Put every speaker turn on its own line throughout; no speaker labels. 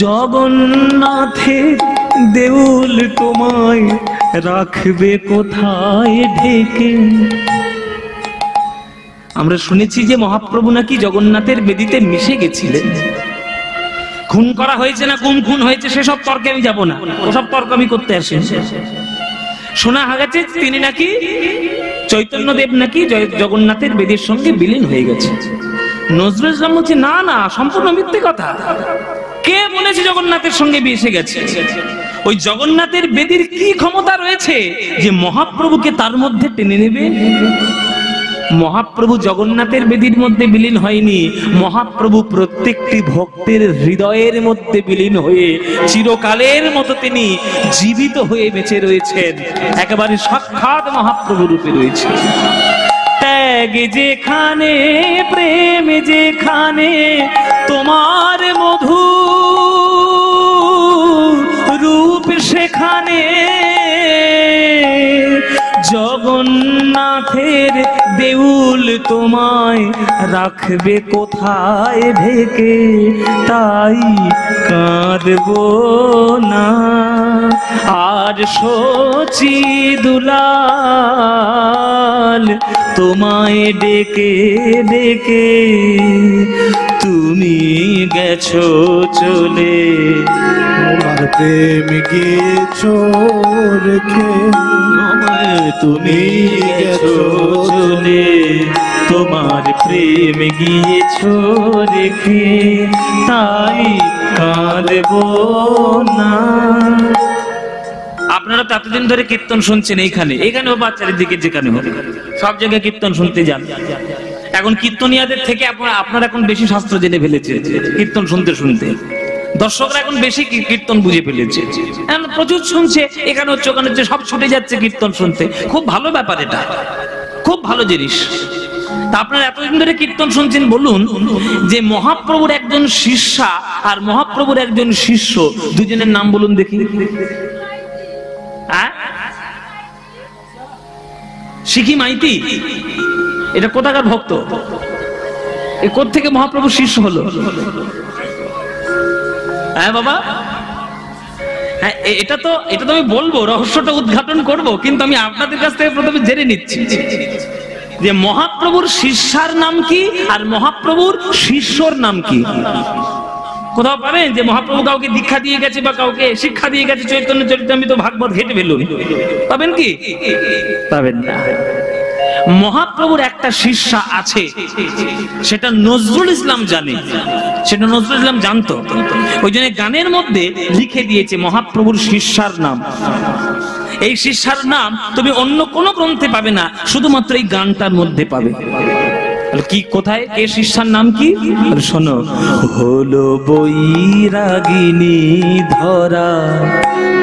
জগন্নাথের দেউল তোমায় রাখবে কোথায় ঢেকে। আমরা শুনেছি যে মহাপ্রভু নাকি জগন্নাথের বেদিতে মিশে গেছিলেন। খুন করা হয়েছে না গুম খুন হয়েছে সেসব তর্কে আমি যাব না, ওসব তর্ক আমি করতে আসি। শোনা গেছে তিনি নাকি চৈতন্যদেব নাকি জগন্নাথের বেদির সঙ্গে বিলীন হয়ে গেছে। নজরুল ইসলাম বলছে না না, সম্পূর্ণ মিথ্যে কথা। কে বলেছে জগন্নাথের সঙ্গে মিশে গেছে? ওই জগন্নাথের বেদির কি ক্ষমতা রয়েছে যে মহাপ্রভুকে তার মধ্যে টেনে নেবে? মহাপ্রভু জগন্নাথের বেদির মধ্যে বিলীন হয়নি, মহাপ্রভু প্রত্যেকটি ভক্তের হৃদয়ের মধ্যে বিলীন হয়ে চিরকালের মতো তিনি জীবিত হয়ে বেঁচে রয়েছেন, একেবারে সাক্ষাৎ মহাপ্রভু রূপে রয়েছে। ত্যাগ যেখানে প্রেম যেখানে তোমার মধু রূপ সেখানে, জগন্নাথের দেউল তোমায় রাখবে কোথায় ঢেকে। তাই কাঁদবো না আর শচী দুলাল তোমায় ডেকে ডেকে, তুমি গেছো চলে
তোমার প্রেম গিয়েছো রেখে,
তুমি গেছো চলে তোমার প্রেম গিয়েছো রেখে, তাই কাঁদবো না। আপনারা তো এতদিন ধরে কীর্তন শুনছেন, এইখানেও বাচ্চাদের দিকে যেখানে হোক সব জায়গায় কীর্তন শুনতে যান। এখন কীর্তনিয়াদের থেকে আপনারা এখন বেশি শাস্ত্র জেনে ফেলেছে কীর্তন শুনতে শুনতে। দর্শকরা এখন বেশি কীর্তন বুঝে ফেলেছে, প্রচুর শুনছে, এখানে হচ্ছে ওখানে হচ্ছে, সব ছুটে যাচ্ছে কীর্তন শুনতে। খুব ভালো ব্যাপার, এটা খুব ভালো জিনিস। তা আপনারা এতদিন ধরে কীর্তন শুনছেন, বলুন যে মহাপ্রভুর একজন শিষ্যা আর মহাপ্রভুর একজন শিষ্য, দুজনের নাম বলুন দেখি। শিখি মাইতি এটা কোথাকার ভক্ত? এ কোত্থেকে মহাপ্রভুর শিষ্য হলো? হ্যাঁ বাবা, হ্যাঁ এটা তো আমি বলবো, রহস্যটা উদ্ঘাটন করব, কিন্তু আমি আপনাদের কাছ থেকে প্রথমে জেনে নিচ্ছি যে মহাপ্রভুর শিষ্যার নাম কি আর মহাপ্রভুর শিষ্যর নাম কি। কোথাও পাবেন যে মহাপ্রভু কাউকে দীক্ষা দিয়ে গেছে বা কাউকে শিক্ষা দিয়ে গেছে চৈতন্য চরিতামৃত ভাগবত ঘেটে ফেলুন? পাবেন কি? পাবেন না। মহাপ্রভুর একটা শিষ্যা আছে, সেটা নজরুল ইসলাম জানে, সেটা নজরুল ইসলাম জানতো। ওই জন্য গানের মধ্যে লিখে দিয়েছে মহাপ্রভুর শিষ্যার নাম। এই শিষ্যার নাম তুমি অন্য কোনো গ্রন্থে পাবে না, শুধুমাত্র এই গানটার মধ্যে পাবে। কি কোথায় কে শিষ্যার নাম কি শোনো। হলো বৈরাগিনী ধরা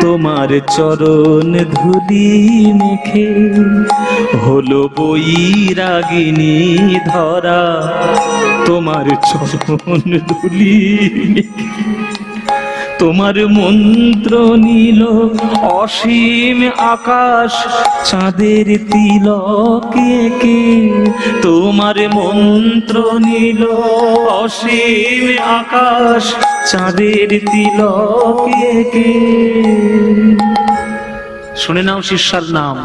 তোমার চরণ ধুলি মেখে, হলো বৈরাগিনী ধরা তোমার চরণ ধুলি মেখে, তোমার মন্ত্র নীল অসীম আকাশ চাঁদের তিলকে কে, তোমার মন্ত্র নীল অসীম আকাশ চাঁদের তিলকে কে। শুনে নাও শিষ্যার নাম।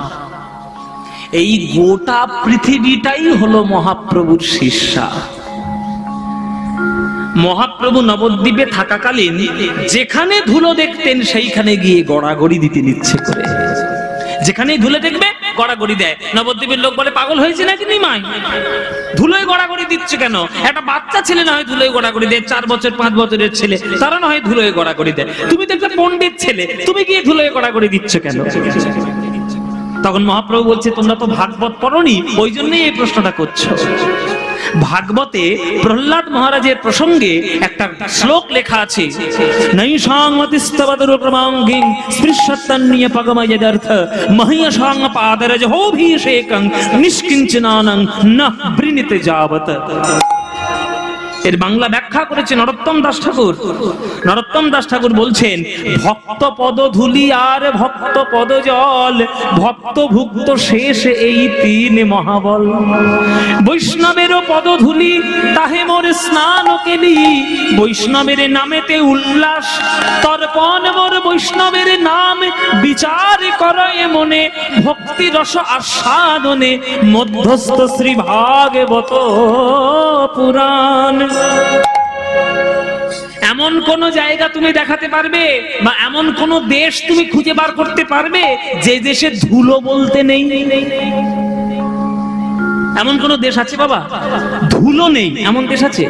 এই গোটা পৃথিবীটাই হলো মহাপ্রভুর শিষ্যা। মহাপ্রভু নবদ্বীপে থাকাকালীন যেখানে ধুলো দেখতেন সেইখানে গিয়ে গড়াগড়ি দিতে ইচ্ছে করে। যেখানেই ধুলো দেখবে গড়াগড়ি দেয়। নবদ্বীপের লোক বলে পাগল হয়েছে নাকি নিমাই, ধুলোয় গড়াগড়ি দিচ্ছে কেন? একটা বাচ্চা ছেলে না হয় ধুলোয় গড়াগড়ি দেয়, 4 বছর 5 বছরের ছেলে, তারা না হয় ধুলোয় গড়াগড়ি দেয়। তুমি তো একটা পণ্ডিত ছেলে, তুমি গিয়ে ধুলোয় গড়াগড়ি দিচ্ছ কেন? তখন মহাপ্রভু বলছে তোমরা তো ভাগবত পড়োনি, ওই জন্যই এই প্রশ্নটা করছো। ভাগবতে প্রহ্লাদ মহারাজের প্রসঙ্গে একটা শ্লোক লেখা আছে, নৈষাংমতিস্তবদরুক্রমাঙ্গিং স্পৃশ্যত্তন্নিয় পগমযদর্থ মহীয়সাং পাদরজহোভিষেকং নিষ্কিঞ্চনানং ন বৃণীতে যাবত। এর বাংলা ব্যাখ্যা করেছে নরোত্তম দাস ঠাকুর। নরোত্তম দাস ঠাকুর বলছেন, ভক্ত পদ ধুলি আর ভক্ত পদ জল, ভক্ত ভুক্ত শেষ এই তিন মহাবল। বৈষ্ণবেরও পদ ধুলি তাহে মোর স্নান কেলি, বৈষ্ণবের নামেতে উল্লাস তর্পণ মোর, বৈষ্ণবের নাম বিচার করয়ে মনে, ভক্তি রস আস্বাদনে মধ্যস্থ শ্রী ভাগবত পুরাণ। এমন কোন জায়গা তুমি দেখাতে পারবে বা এমন কোন দেশ তুমি খুঁজে বার করতে পারবে যে দেশে ধুলো বলতে নেই? এমন কোন দেশ আছে বাবা? ধুলো নেই এমন দেশ আছে?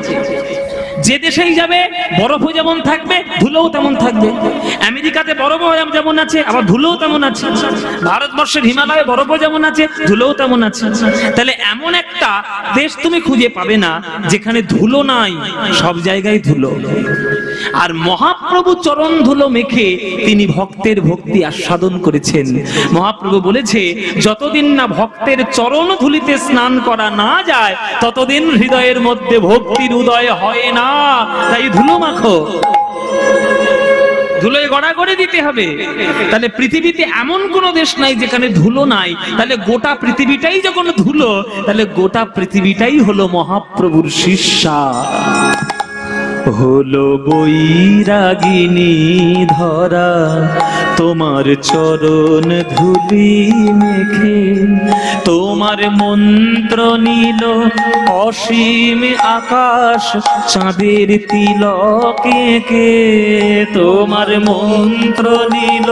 যে দেশেই যাবে বরফও যেমন থাকবে ধুলোও তেমন থাকবে। আমেরিকাতে বরফও যেমন আছে আবার ধুলোও তেমন আছে। ভারতবর্ষের হিমালয়ে বরফও যেমন আছে ধুলোও তেমন আছে। তাহলে এমন একটা দেশ তুমি খুঁজে পাবে না যেখানে ধুলো নাই, সব জায়গায় ধুলো। আর মহাপ্রভু চরণ ধুলো মেখে তিনি ভক্তের ভক্তি আস্বাদন করেছেন। মহাপ্রভু বলেছে, যতদিন না ভক্তের চরণ ধুলিতে স্নান করা না যায় ততদিন হৃদয়ের মধ্যে ভক্তির উদয় হয় না। তাই ধুলো মাখো, ধুলোয় গড়াগড়ি দিতে হবে। তাহলে পৃথিবীতে এমন কোন দেশ নাই যেখানে ধুলো নাই। তাহলে গোটা পৃথিবীটাই যখন ধুলো, তাহলে গোটা পৃথিবীটাই হলো মহাপ্রভুর শিষ্যা। হলো বৈরাগিনী ধরা তোমার চরণ ধুলি মেখে, তোমার মন্ত্র নীল অসীম আকাশ চাঁদের তিলকে কে, তোমার মন্ত্র নীল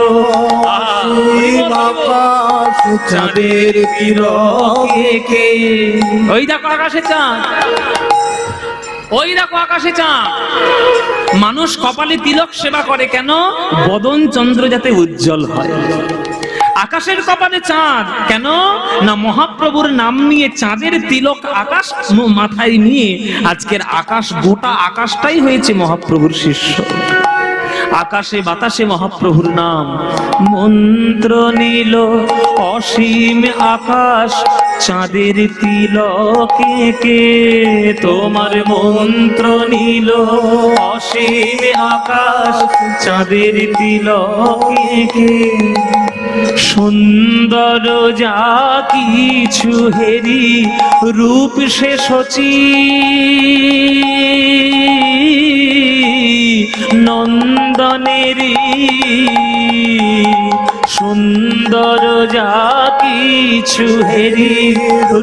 আকাশ চাঁদের তিলকে কে।
ওই দেখো আকাশে চাঁদ, ওই দেখো আকাশে চাঁদ। মানুষ কপালে তিলক সেবা করে কেন? বদন চন্দ্র যাতে উজ্জ্বল হয়। আকাশের কপালে চাঁদ কেন? না মহাপ্রভুর নাম নিয়ে চাঁদের তিলক আকাশ মাথায় নিয়ে আজকের আকাশ, গোটা আকাশটাই হয়েছে মহাপ্রভুর শিষ্য। আকাশে বাতাসে মহাপ্রভুর নাম। মন্ত্র নীল অসীম আকাশ চাঁদের তিলকে কে, তোমার মন্ত্র নীল অসীম আকাশ চাঁদের তিলকে কে। সুন্দর যা কিছু হেরি রূপ সে সচি, নন্দনেরি সুন্দর যা কিছু হেরি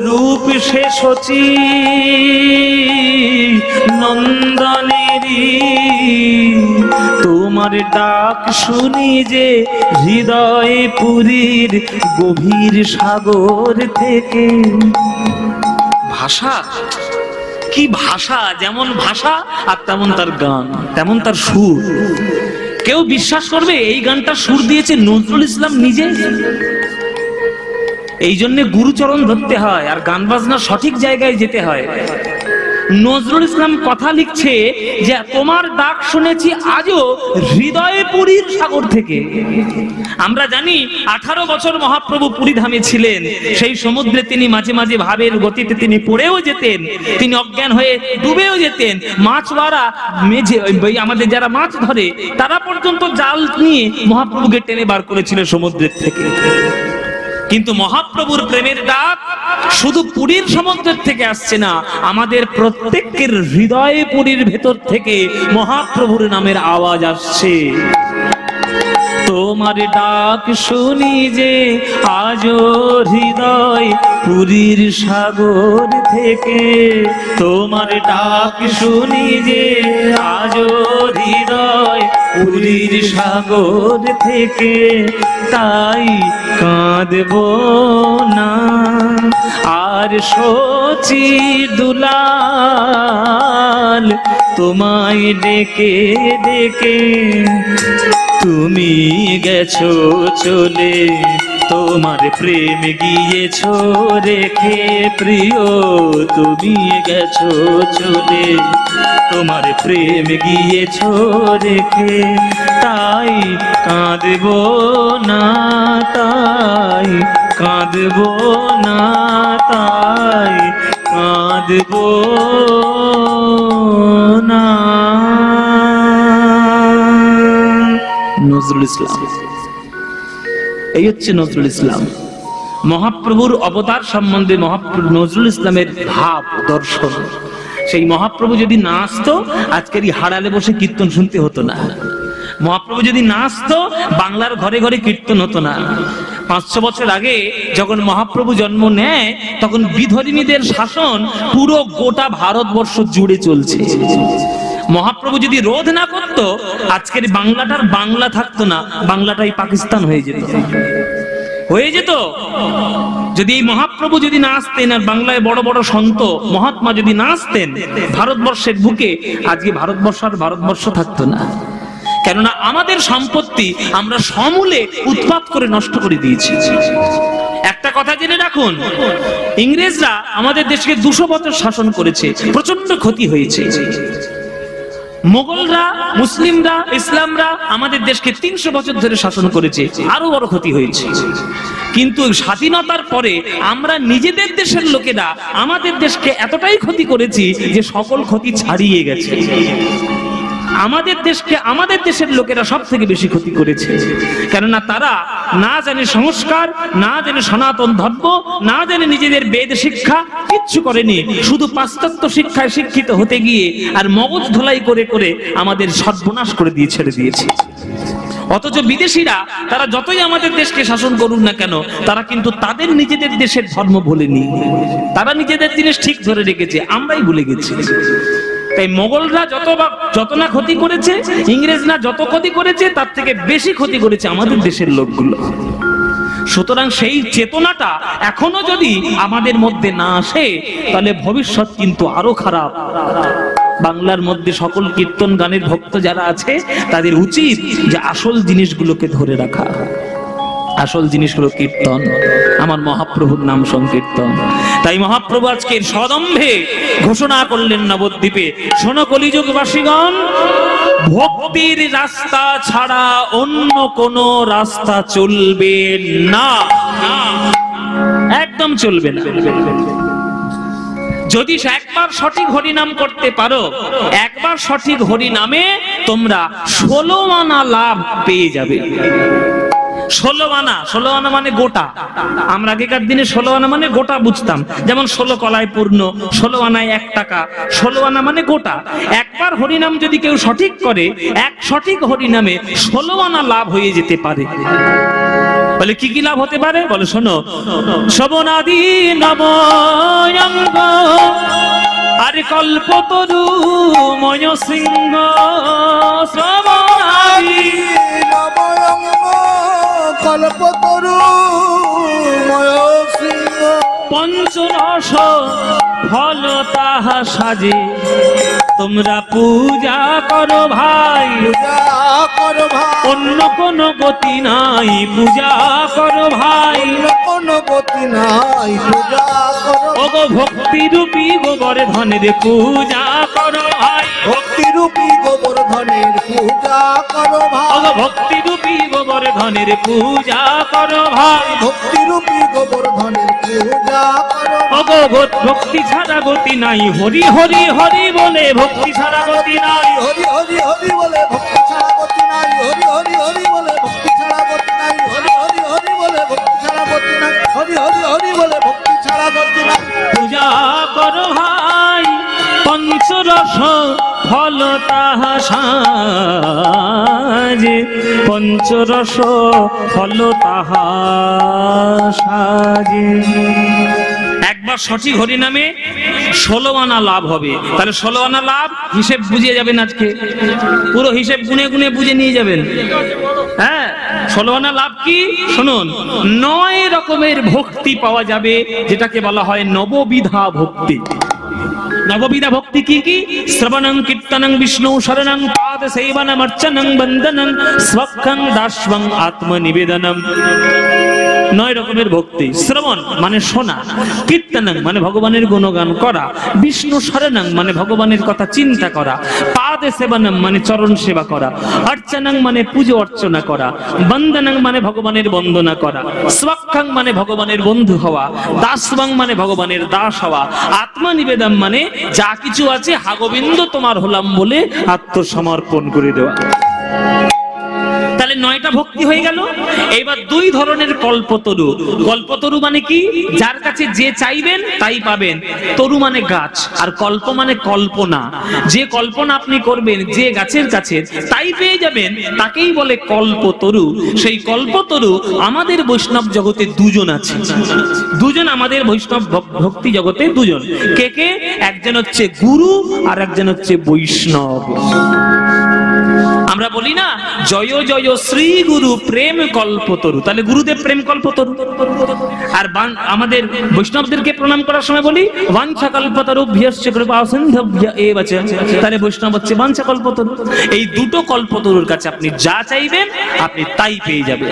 রূপ সে সচি, নন্দনেরি তোমার ডাক শুনি যে হৃদয় পুরীর গভীর সাগর থেকে। ভাষা কি ভাষা! যেমন ভাষা আর তেমন তার গান, তেমন তার সুর। কেউ বিশ্বাস করবে এই গানটা সুর দিয়েছে নজরুল ইসলাম নিজে? এই জন্য গুরুচরণ ধরতে হয় আর গান বাজনা সঠিক জায়গায় যেতে হয়। নজরুল ইসলাম কথা লিখছে যে তোমার ডাক শুনেছি আজও হৃদয়ে পুরীর সাগর থেকে। আমরা জানি 18 বছর মহাপ্রভু পুরী ধামে ছিলেন। সেই সমুদ্রে তিনি মাঝে মাঝে ভাবের গতিতে তিনি পড়েও যেতেন, তিনি অজ্ঞান হয়ে ডুবেও যেতেন। মাছওয়ারা মেঝে আমাদের যারা মাছ ধরে তারা পর্যন্ত জাল নিয়ে মহাপ্রভুকে টেনে বার করেছিল সমুদ্রের থেকে। কিন্তু মহাপ্রভুর প্রেমের ডাক শুধু পুরীর সমুদ্রের থেকে আসছে না, আমাদের প্রত্যেকের হৃদয়ে পুরীর ভেতর থেকে মহাপ্রভুর নামের আওয়াজ আসছে। তোমার ডাক শুনি যে আজও হৃদয় পুরীর সাগর থেকে, তোমার ডাক শুনি যে আজও হৃদয় পুরীর সাগর থেকে। তাই কাঁদব না আর সচি দুলাল তোমায় ডেকে ডেকে, তুমি গেছো চলে তোমার প্রেম গিয়েছো রেখে। প্রিয় তুমি গেছো চলে তোমার প্রেম গিয়েছো রেখে। তাই কাঁদব না, তাই কাঁদব না, তাই কাঁদব নজরুল ইসলাম। এই হচ্ছে নজরুল ইসলাম। মহাপ্রভুর অবতার সম্বন্ধে মহাপ্রভু নজরুল ইসলামের ভাব দর্শন, সেই মহাপ্রভু যদি না আসতো আজকের এই হাড়ালে বসে কীর্তন শুনতে হতো না। মহাপ্রভু যদি না আসতো বাংলার ঘরে ঘরে কীর্তন হতো না। 500 বছর আগে যখন মহাপ্রভু জন্ম নেয় তখন বিধর্মীদের শাসন পুরো গোটা ভারতবর্ষ জুড়ে চলছে। মহাপ্রভু যদি রোধ না করতো আজকের বাংলাটার বাংলা থাকতো না, বাংলাটাই পাকিস্তান হয়ে যেত। যদি এই মহাপ্রভু যদি না আসতেন আর বাংলায় বড় বড় সন্ত মহাত্মা যদি না আসতেন ভারতবর্ষের বুকে আজকে ভারতবর্ষ থাকতো না। কেননা আমাদের সম্পত্তি আমরা সমূলে উৎপাত করে নষ্ট করে দিয়েছি। একটা কথা জেনে রাখুন, ইংরেজরা আমাদের দেশকে 200 বছর শাসন করেছে, প্রচন্ড ক্ষতি হয়েছে। মোগলরা, মুসলিমরা, ইসলামরা আমাদের দেশকে 300 বছর ধরে শাসন করেছে, আরো বড় ক্ষতি হয়েছে। কিন্তু স্বাধীনতার পরে আমরা নিজেদের দেশের লোকেরা আমাদের দেশকে এতটাই ক্ষতি করেছি যে সকল ক্ষতি ছাড়িয়ে গেছে। আমাদের দেশকে আমাদের দেশের লোকেরা সব থেকে বেশি ক্ষতি করেছে। কেননা তারা না জানে সংস্কার, না জানে সনাতন ধর্ম, না জানে নিজেদের বেদ শিক্ষা, কিচ্ছু করেনি। শুধু পাশ্চাত্য শিক্ষায় শিক্ষিত হতে গিয়ে আর মগজ ধোলাই করে করে আমাদের সর্বনাশ করে দিয়ে ছেড়ে দিয়েছে। অথচ বিদেশিরা তারা যতই আমাদের দেশকে শাসন করুক না কেন তারা কিন্তু তাদের নিজেদের দেশের ধর্ম ভুলেনি। তারা নিজেদের জিনিস ঠিক ধরে রেখেছে, আমরাই ভুলে গেছি। তাই মোগলরা যত না ক্ষতি করেছে, ইংরেজরা যত ক্ষতি করেছে তার থেকে বেশি ক্ষতি করেছে আমাদের দেশের লোকগুলো। সুতরাং সেই চেতনাটা এখনো যদি আমাদের মধ্যে না আসে তাহলে ভবিষ্যৎ কিন্তু আরো খারাপ। বাংলার মধ্যে সকল কীর্তন গানের ভক্ত যারা আছে তাদের উচিত যে আসল জিনিসগুলোকে ধরে রাখা। আসল জিনিস হলো কীর্তন, আমার মহাপ্রভুর নাম সংকীর্তন। তাই মহাপ্রভু আজকের সদম্ভে ঘোষণা করলেন নবদ্বীপে, শোনো কলিযুগবাসীগণ, ভক্তির রাস্তা ছাড়া অন্য কোনো রাস্তা চলবে না, একদম চলবে না। যদি একবার সঠিক হরিনাম করতে পারো, একবার সঠিক হরিনামে তোমরা 16 আনা লাভ পেয়ে যাবে। 16 আনা মানে গোটা। আমরা আগেকার দিনে 16 আনা মানে গোটা বুঝতাম, যেমন 16 কলায় পূর্ণ, 16 আনায় 1 টাকা। 16 আনা মানে গোটা। একবার হরিনাম যদি কেউ সঠিক করে, এক সঠিক হরিনামে 16 আনা লাভ হয়ে যেতে পারে। বলে কি কি লাভ হতে পারে? বলে শোনো, শবনাদি নবয়ঙ্গ আরে কল্পতরু ময় সিংহ, শবনাদি
নবয়ঙ্গ কল্পতরু ময় সিংহ,
পঞ্চরস ফল তাহা সাজে, তোমরা পূজা করো ভাই, অন্য কোন গতি নাই, পূজা করো ভাই,
কোন গতি নাই, পূজা করো।
ওগো ভক্তি রূপী গোবর্ধনের পূজা করো ভাই,
ভক্তি রূপী গোবর্ধনের পূজা করো ভাই,
ওগো ভক্তি রূপী গোবর্ধনের পূজা করো ভাই,
ভক্তি রূপী গোবর্ধনের পূজা করো।
ওগো ভক্তি ছাড়া গতি নাই, হরি হরি হরি বলে ভক্তি ছাড়া গতি নাই,
হরি হরি হরি বলে ভক্তি ছাড়া গতি নাই, হরি হরি হরি বলে ভক্তি ছাড়া গতি নাই, হরি হরি হরি বলে ভক্তি ছাড়া গতি নাই, হরি হরি হরি বলে ভক্তি ছাড়া গতি নাই।
পূজা করো ভাই, পঞ্চরস ফল তাহা সাজে, পঞ্চরস ফল তাহা সাজে। একবার সঠিক হরিনামে 16 আনা লাভ হবে। তাহলে 16 আনা লাভ হিসেব বুঝিয়ে যাবেন, আজকে পুরো হিসেব গুনে গুনে বুঝে নিয়ে যাবেন। হ্যাঁ, 16 আনা লাভ কি শুনুন, 9 রকমের ভক্তি পাওয়া যাবে, যেটাকে বলা হয় নববিধা ভক্তি। নববিধা ভক্তি কি কি? শ্রবণং কীর্তনং বিষ্ণু শরণং পাদ সেবনম অর্চনং বন্দনং স্বক্ষং দাস্বং আত্মনিবেদনম। 9 রকমের ভক্তি। শ্রবণ মানে শোনা, কীর্তনং মানে ভগবানের গুণগান করা, বিষ্ণু শরণং মানে ভগবানের কথা চিন্তা করা, পাদ সেবনম মানে চরণ সেবা করা, অর্চনং মানে পুজো অর্চনা করা, বন্দনং মানে ভগবানের বন্দনা করা, স্বক্ষং মানে ভগবানের বন্ধু হওয়া, দাস্বং মানে ভগবানের দাস হওয়া, আত্মনিবেদন মানে যা কিছু আছে হা গোবিন্দ তোমার হলাম বলে আত্মসমর্পণ করে দেওয়া। তাহলে 9টা ভক্তি হয়ে গেল। এবার 2 ধরনের কল্পতরু। কল্পতরু মানে কি? যার কাছে যে চাইবেন তাই পাবেন। তরু মানে গাছ, আর কল্প মানে কল্পনা। যে কল্পনা আপনি করবেন যে গাছের কাছে তাই পেয়ে যাবেন, তাকেই বলে কল্পতরু। সেই কল্পতরু আমাদের বৈষ্ণব জগতে 2 জন আছে। 2 জন আমাদের বৈষ্ণব ভক্তি জগতে 2 জন। কে কে? একজন হচ্ছে গুরু আর একজন হচ্ছে বৈষ্ণব। আমরা বলি না জয় জয় শ্রী গুরু প্রেম কল্পতরু, তাহলে গুরুদেব প্রেম কল্পতরু। আর আমাদের বৈষ্ণবদেরকে প্রণাম করার সময় বলি বাঞ্ছা কল্পতরুভ্যশ্চ কৃপা সিন্ধুভ্য এব চ, তাহলে বৈষ্ণব হচ্ছে বাঞ্ছা কল্পতরু। এই 2টো কল্পতরুর কাছে আপনি যা চাইবেন আপনি তাই পেয়ে যাবেন।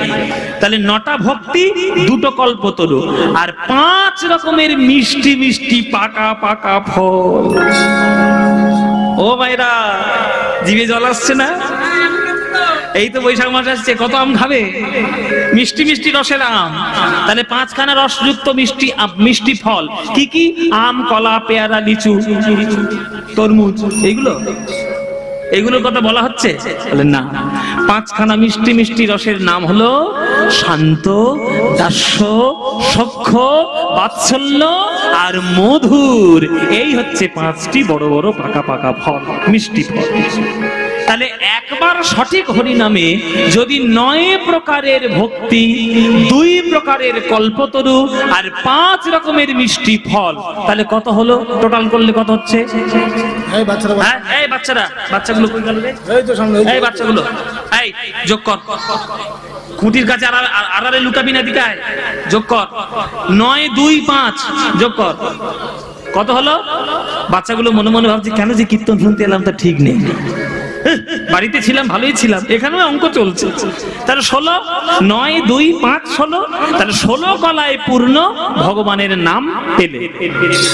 তাহলে 9টা ভক্তি, 2টো কল্পতরু, আর 5 রকমের মিষ্টি মিষ্টি পাকা পাকা ফল। ও ভাইরা, জিভে জল আসছে না? এই তো বৈশাখ মাস আসছে, কত আম খাবে? মিষ্টি মিষ্টি রসের আম। তাহলে 5খানা রসযুক্ত মিষ্টি মিষ্টি ফল কি কি? আম, কলা, পেয়ারা, লিচু, তরমুজ, এইগুলোর কথা বলা হচ্ছে? বলে না, 5খানা মিষ্টি মিষ্টি রসের নাম হলো শান্ত, দাস্য, সখ্য, বাৎসল্য আর মধুর। এই হচ্ছে 5টি বড় বড় পাকা পাকা ফল, মিষ্টি ফল। তাহলে একবার সঠিক হরি নামে যদি 9 প্রকারের ভক্তি, 2 প্রকারের কল্পতরু আর 5 রকমের মিষ্টি ফল, তাহলে কত হলো? টোটাল করলে কত হচ্ছে? এই বাচ্চারা, বাচ্চাগুলো কই গেল রে? এই বাচ্চাগুলো, এই যোগ কর। খুঁটির কাছে আড়ারে লুকাবি না, দিকায় যোগ কর। 9, 2, 5 যোগ কর। কত হলো? বাচ্চাগুলো মনে মনে ভাবছে কেন যে কীর্তন শুনতে এলাম তা ঠিক নেই, বাড়িতে ছিলাম ভালোই ছিলাম, এখানেও অঙ্ক চলছে। তাহলে 16, 9, 2, 5 16। তাহলে 16 কলায় পূর্ণ ভগবানের নাম পেলে।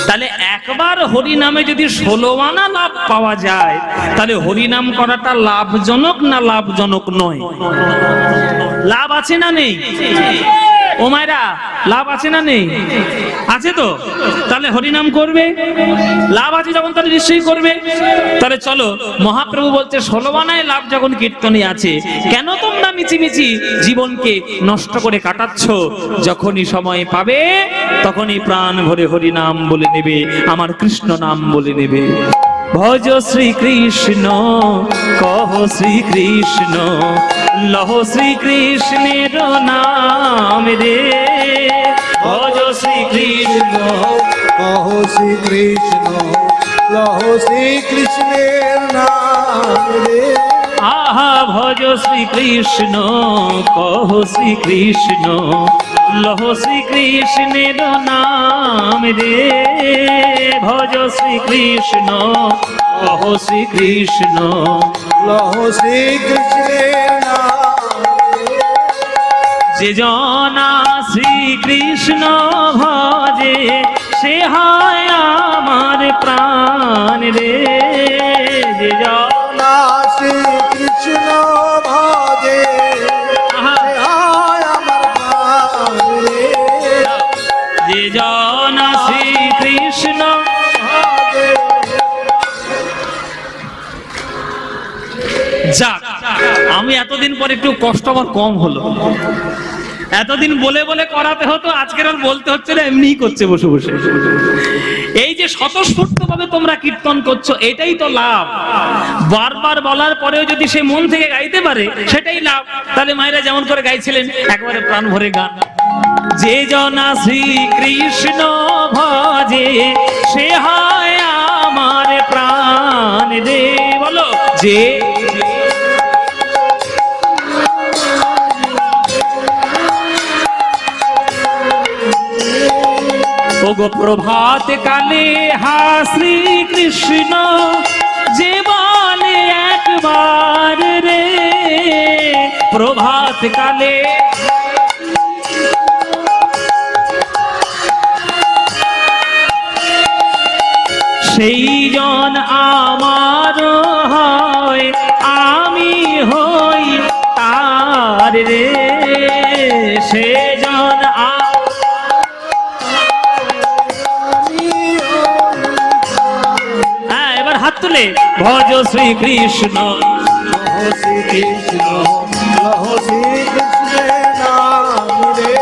তাহলে একবার হরি নামে যদি 16 আনা লাভ পাওয়া যায়, তাহলে হরি নাম করাটা লাভজনক না লাভজনক নয়? লাভ আছে না নেই? ও মায়েরা, লাভ আছে না নেই? আছে তো। তাহলে হরিনাম করবে, লাভ আছে যখন তাহলে নিশ্চয়ই করবে। তাহলে চলো, মহাপ্রভু বলছে 16 আনায় লাভ যখন কীর্তনে আছে, কেন তোমরা মিছিমিছি জীবনকে নষ্ট করে কাটাচ্ছ? যখনই সময় পাবে তখনই প্রাণ ভরে হরিনাম বলে নেবে, আমার কৃষ্ণ নাম বলে নেবে। ভজ শ্রীকৃষ্ণ, কহ শ্রীকৃষ্ণ, লহ শ্রীকৃষ্ণের নাম রে। ভজ শ্রীকৃষ্ণ,
কহ শ্রীকৃষ্ণ, লহ শ্রীকৃষ্ণের নাম রে।
আহা ভজ শ্রীকৃষ্ণ, কহ শ্রীকৃষ্ণ, লহ শ্রীকৃষ্ণের নাম রে। ভজ শ্রীকৃষ্ণ, কহ শ্রীকৃষ্ণ,
লহ শ্রীকৃষ্ণের নাম রে।
যে জনা শ্রীকৃষ্ণ ভজে সে হয় আমার প্রাণ রে। যে জনা
শ্রীকৃষ্ণ ভজে আমার প্রাণ রে।
যে জনা শ্রীকৃষ্ণ
ভজে।
যাক, আমি এতদিন পর একটু কষ্ট আমার কম হলো। এতদিন বলে বলে করাতে হতো, আজকের আর বলতে হচ্ছে না, এমনিই করছে বসে বসে। এই যে স্বতঃস্ফূর্ত ভাবে তোমরা কীর্তন করছো, এটাই তো লাভ। বারবার বলার পরেও যদি সে মন থেকে গাইতে পারে, সেটাই লাভ। তাহলে মায়েরা যেমন করে গাইছিলেন একবারে প্রাণ ভরে গান, যে জনা শ্রীকৃষ্ণ ভজে সে হয় আমার প্রাণ রে। বলো, যে ওগো প্রভাত কালে হা শ্রীকৃষ্ণ যে বলে একবার রে। প্রভাত কালে সেই জন আমার হয়, আমি হই তার রে। সে জন এবার হাত তুলে ভজ শ্রীকৃষ্ণ,
কৃষ্ণ লহ শ্রী কৃষ্ণের নাম রে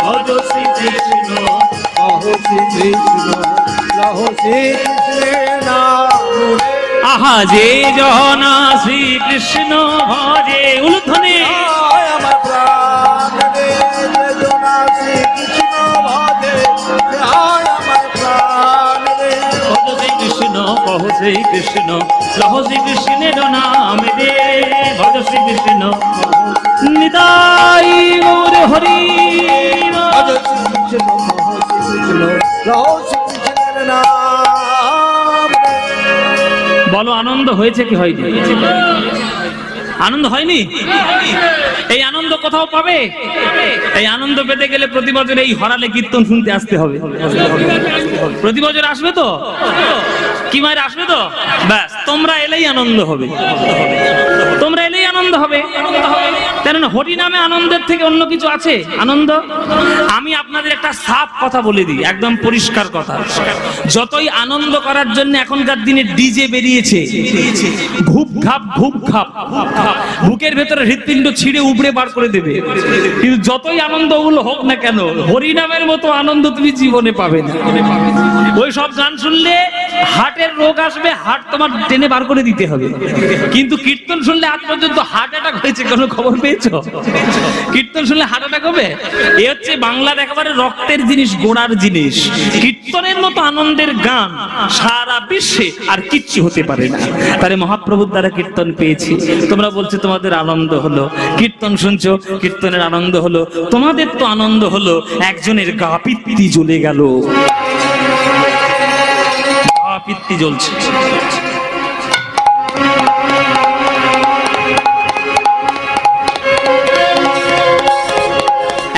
ভজ শ্রী কৃষ্ণ লহ শ্রী কৃষ্ণ লহ শ্রী কৃষ্ণের নাম রে
আহা যে জনা শ্রী কৃষ্ণ ভজে উলুধ্বনি
আমার প্রাণ রে যে জনা শ্রী কৃষ্ণ ভজে আমার প্রাণ রে
ভজ শ্রী কৃষ্ণ কহ শ্রী কৃষ্ণ লহ শ্রী কৃষ্ণের নাম রে ভজ শ্রী কৃষ্ণ নিতাই গৌর হরি
ভজ শ্রী কৃষ্ণ কহ শ্রী কৃষ্ণ লহ শ্রী কৃষ্ণের নাম রে
বলো আনন্দ হয়েছে কি হয়নি? আনন্দ হয়নি? এই আনন্দ কোথাও পাবে? এই আনন্দ পেতে গেলে প্রতি বছর এই হরালে কীর্তন শুনতে আসতে হবে। প্রতি বছর আসবে তো? কি মায়ের আসবে তো? ব্যাস, তোমরা এলেই আনন্দ হবে, তোমরা এলেই আনন্দ হবে। কেননা হরি নামে আনন্দের থেকে অন্য কিছু আছে? আনন্দ। আমি আপনাদের একটা সাফ কথা বলে দিই, একদম পরিষ্কার কথা। যতই আনন্দ করার জন্য এখনকার দিনে ডিজে বেরিয়েছে, ঘুপ ঘাপ ঘুপ ঘাপ, বুকের ভেতরে হৃৎপিণ্ড ছিঁড়ে উপড়ে বার করে দেবে, কিন্তু যতই আনন্দ ওগুলো হোক না কেন, হরি নামের মতো আনন্দ তুমি জীবনে পাবে না। ওই সব গান শুনলে হার্টের রোগ আসবে, হার্ট তোমার টেনে বার করে দিতে হবে। কিন্তু কীর্তন শুনলে আজ পর্যন্ত হার্ট অ্যাটাক হয়েছে কোনো খবর পেয়েছো? কীর্তন শুনলে হার্ট অ্যাটাক হবে? এ হচ্ছে বাংলার একেবারে রক্তের জিনিস, গোড়ার জিনিস। কীর্তনের মতো আনন্দের গান সারা বিশ্বে আর কিচ্ছু হতে পারে না। তারে মহাপ্রভুর দ্বারা কীর্তন পেয়েছি। তোমরা বলছো তোমাদের আনন্দ হলো, কীর্তন শুনছো, কীর্তনের আনন্দ হলো। তোমাদের তো আনন্দ হলো একজনের গা পিত্তি জ্বলে গেল, গা পিত্তি জ্বলছে।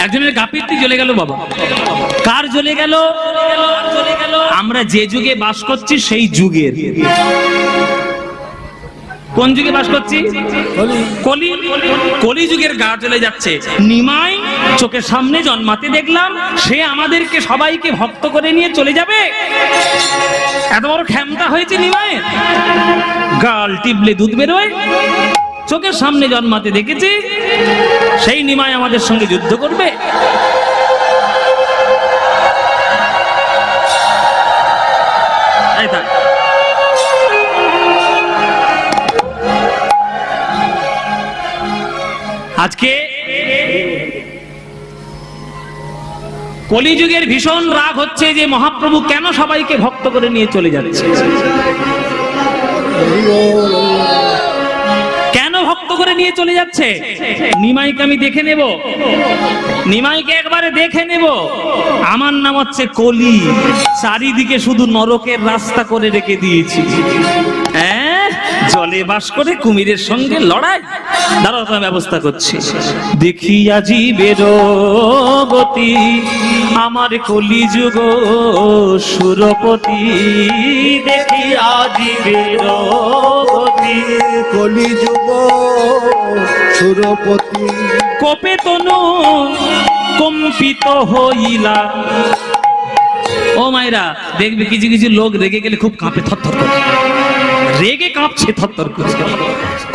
একজনের গা পিত্তি জ্বলে গেল বাবা। কার জ্বলে গেল? আমরা যে যুগে বাস করছি সেই যুগের। কোন যুগে বাস করছি? কলি যুগের গা জ্বলে যাচ্ছে। নিমাই চোখের সামনে জন্মাতে দেখলাম, সে আমাদেরকে সবাইকে ভক্ত করে নিয়ে চলে যাবে। এত বড় ক্ষমতা হয়েছে নিমাইয়ের, গাল টিপলে দুধ বেরোয়। চোখের সামনে জন্মাতে দেখেছি, সেই নিমাই আমাদের সঙ্গে যুদ্ধ করবে। আজকে কলিযুগের ভীষণ রাগ হচ্ছে যে মহাপ্রভু কেন সবাইকে ভক্ত করে নিয়ে চলে যাচ্ছে, কেন ভক্ত করে নিয়ে চলে যাচ্ছে। নিমাইকে আমি দেখে নেব, নিমাইকে একবারে দেখে নেব। আমার নাম হচ্ছে কলি, চারিদিকে শুধু নরকের রাস্তা করে রেখে দিয়েছি। জলে বাস করে কুমিরের সঙ্গে লড়াই। দাঁড়াও, তোমার ব্যবস্থা করছি। দেখিয়া জীবের গতি, আমার কলিযুগ সুরপতি। দেখিয়া জীবের গতি,
কলিযুগ সুরপতি।
কোপে তনু কম্পিত হইলা। ও মায়েরা, দেখবে কিছু কিছু লোক রেগে গেলে খুব কাঁপে, থরথর করে রেগে কাঁপছে, থরথর করে।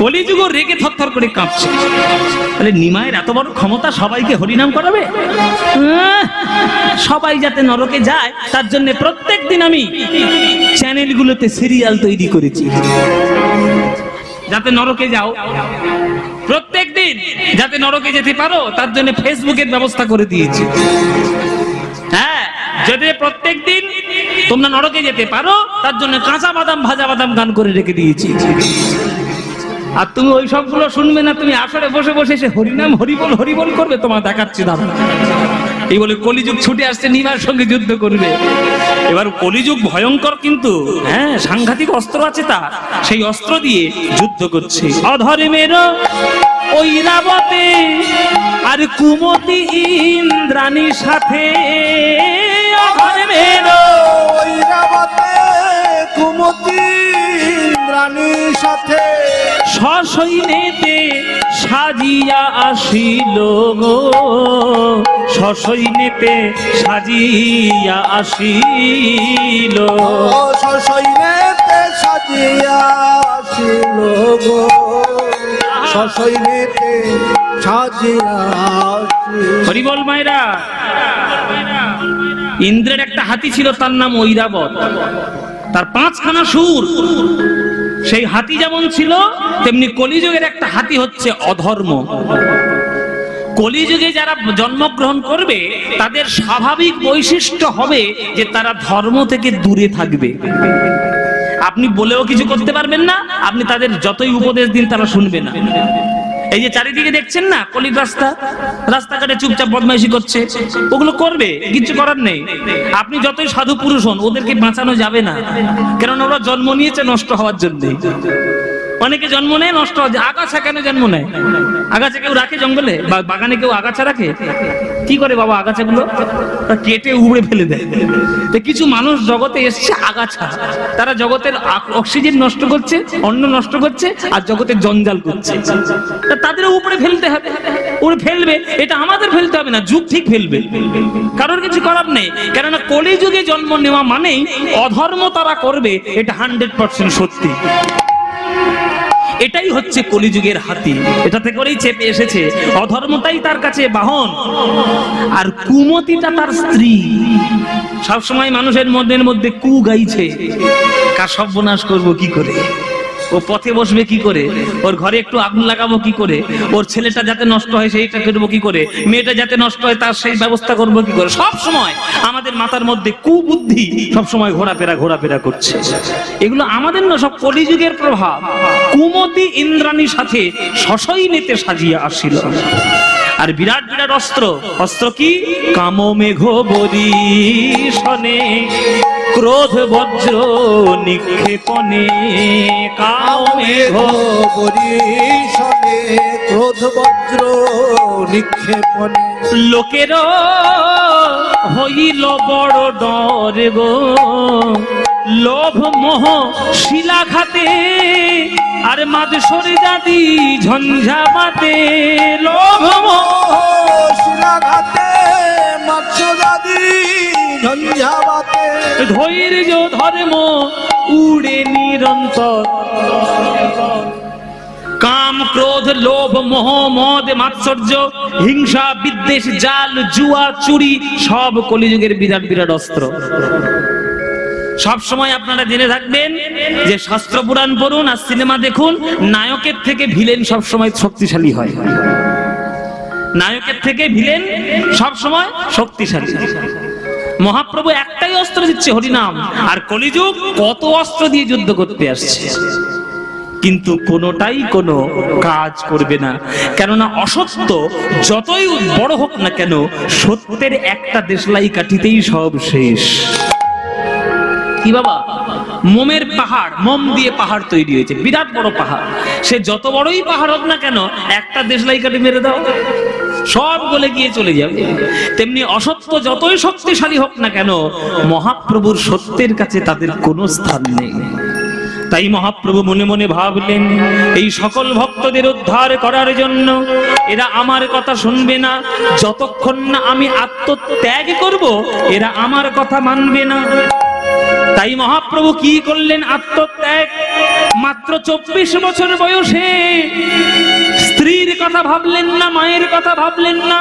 কলিযুগ রেগে থরথর করে কাঁপছে। তাহলে নিমায়ের এত বড় ক্ষমতা সবাইকে হরিনাম করাবে? সবাই যাতে নরকে যায় তার জন্য প্রত্যেক দিন আমি চ্যানেলগুলোতে সিরিয়াল তৈরি করেছি, যাতে নরকে যাও। প্রত্যেক দিন যাতে নরকে যেতে পারো তার জন্য ফেসবুকের ব্যবস্থা করে দিয়েছি। হ্যাঁ, যদি প্রত্যেক দিন তোমরা নরকে যেতে পারো তার জন্য কাঁচা বাদাম ভাজা বাদাম গান করে রেখে দিয়েছি। আর তুমি ওই সবগুলো শুনবে না, তুমি আসরে বসে বসে সে হরিনাম হরিবল হরিবল করবে। তোমার দেখাচ্ছি দাদা, এই বলে কলিযুগ ছুটে আসছে, নিমার সঙ্গে যুদ্ধ করবে। এবার কলিযুগ ভয়ঙ্কর, কিন্তু হ্যাঁ সাংঘাতিক অস্ত্র আছে তার, সেই অস্ত্র দিয়ে যুদ্ধ করছে। অধর্মের ঐরাবতে আর কুমতি ইন্দ্রাণীর সাথে, অধর্মের
ঐরাবতে কুমতি ইন্দ্রাণীর সাথে,
সসৈন্যেতে সাজিয়া আসিল গো, সসৈন্যেতে সাজিয়া আসিল,
সসৈন্যেতে সাজিয়া আসিল গো। সসৈন্যেতে সাজিয়া আসি।
হরি বল মায়েরা। ইন্দ্রের একটা হাতি ছিল, তার নাম ঐরাবত, তার 5খানা সুর। সেই হাতি যেমন ছিল, তেমনি কলিযুগের একটা হাতি হচ্ছে অধর্ম। কলিযুগে যারা জন্মগ্রহণ করবে তাদের স্বাভাবিক বৈশিষ্ট্য হবে যে তারা ধর্ম থেকে দূরে থাকবে। আপনি বলেও কিছু করতে পারবেন না, আপনি তাদের যতই উপদেশ দিন তারা শুনবে না। এই যে চারিদিকে দেখছেন না কলির রাস্তাঘাটে চুপচাপ বদমাইশি করছে, ওগুলো করবে, কিছু করার নেই। আপনি যতই সাধু পুরুষ হন, ওদেরকে বাঁচানো যাবে না, কারণ ওরা জন্ম নিয়েছে নষ্ট হওয়ার জন্য। অনেকে জন্ম নেয় নষ্ট হচ্ছে। আগাছা কেন জন্ম নেয়? আগাছা কেউ রাখে জঙ্গলে বা বাগানে? কেউ আগাছা রাখে? কি করে বাবা আগাছাগুলো? কেটে উড়ে ফেলে দেয়। তো কিছু মানুষ জগতে এসছে আগাছা, তারা জগতের অক্সিজেন নষ্ট করছে, অন্ন নষ্ট করছে, আর জগতের জঞ্জাল করছে। তাদের উপরে ফেলতে হবে, ওরে ফেলবে। এটা আমাদের ফেলতে হবে না, যুগ ঠিক ফেলবে, কারোর কিছু করার নেই। কেননা কলিযুগে জন্ম নেওয়া মানেই অধর্ম তারা করবে, এটা 100% সত্যি। এটাই হচ্ছে কলিযুগের হাতি, এটাতে করেই চেপে এসেছে। অধর্মটাই তার কাছে বাহন, আর কুমতিটা তার স্ত্রী। সবসময় মানুষের মধ্যে কু গাইছে, কার সর্বনাশ করবো কি করে, ও পথে বসবে কি করে, ওর ঘরে একটু আগুন লাগাবো কি করে, ওর ছেলেটা যাতে নষ্ট হয় সেইটা করবো কি করে, মেয়েটা যাতে নষ্ট হয় তার সেই ব্যবস্থা করবো কি করে। সব সময় আমাদের মাথার মধ্যে কুবুদ্ধি সব সময় ঘোরাফেরা করছে। এগুলো আমাদের না, সব কলিযুগের প্রভাব। কুমতি ইন্দ্রাণীর সাথে সসৈন্যেতে সাজিয়া আসিল। আর বিরাট বিরাট অস্ত্র কি? কাম মেঘ বরিশনে, ক্রোধ বজ্র নিক্ষেপণে। কাম মেঘ
বরিশনে, ক্রোধ বজ্র নিক্ষেপণে।
লোকের হইল বড় ডর গো, লোভ মোহ শিলাঘাতে, আর মাদসরে জাতি ঝঞ্ঝাবাতে। লোভ মোহ
শিলাঘাতে, মাৎস্যজাতি ঝঞ্ঝাবাতে।
ধৈর্য ধর্ম উড়ে নিরন্তর। কাম ক্রোধ লোভ মোহ মদ মাৎসর্য হিংসা বিদ্বেষ জাল জুয়া চুরি সব কলিযুগের বিরাট বিরাট অস্ত্র। সব সময় আপনারা জেনে থাকবেন যে শাস্ত্র পুরাণ পড়ুন আর সিনেমা দেখুন, নায়কের থেকে ভিলেন সব সময় শক্তিশালী হয়। নায়কের থেকে ভিলেন সব সময় শক্তিশালী। মহাপ্রভু একটাই অস্ত্র দিচ্ছে, হরিনাম। আর কলিযুগ কত অস্ত্র দিয়ে যুদ্ধ করতে আসছে, কিন্তু কোনোটাই কোনো কাজ করবে না। কেননা অসত্য যতই বড় হোক না কেন, সত্যের একটা দেশলাই কাঠিতেই সব শেষ। কি বাবা, মোমের পাহাড়, মোম দিয়ে পাহাড় তৈরি হয়েছে, বিরাট বড় পাহাড়। সে যত বড়ই পাহাড় হোক না কেন, একটা দেশলাই কাঠি মেরে দাও, সব গলে গিয়ে চলে যাবে। তেমনি অসত্য যতই শক্তিশালী হোক না কেন, মহাপ্রভুর সত্যের কাছে তাদের কোনো স্থান নেই। তাই মহাপ্রভু মনে মনে ভাবলেন, এই সকল ভক্তদের উদ্ধার করার জন্য এরা আমার কথা শুনবে না। যতক্ষণ না আমি আত্মত্যাগ করব, এরা আমার কথা মানবে না। তাই মহাপ্রভু কি করলেন? আত্মত্যাগ। মাত্র 24 বছর বয়সে স্ত্রীর কথা ভাবলেন না, মায়ের কথা ভাবলেন না,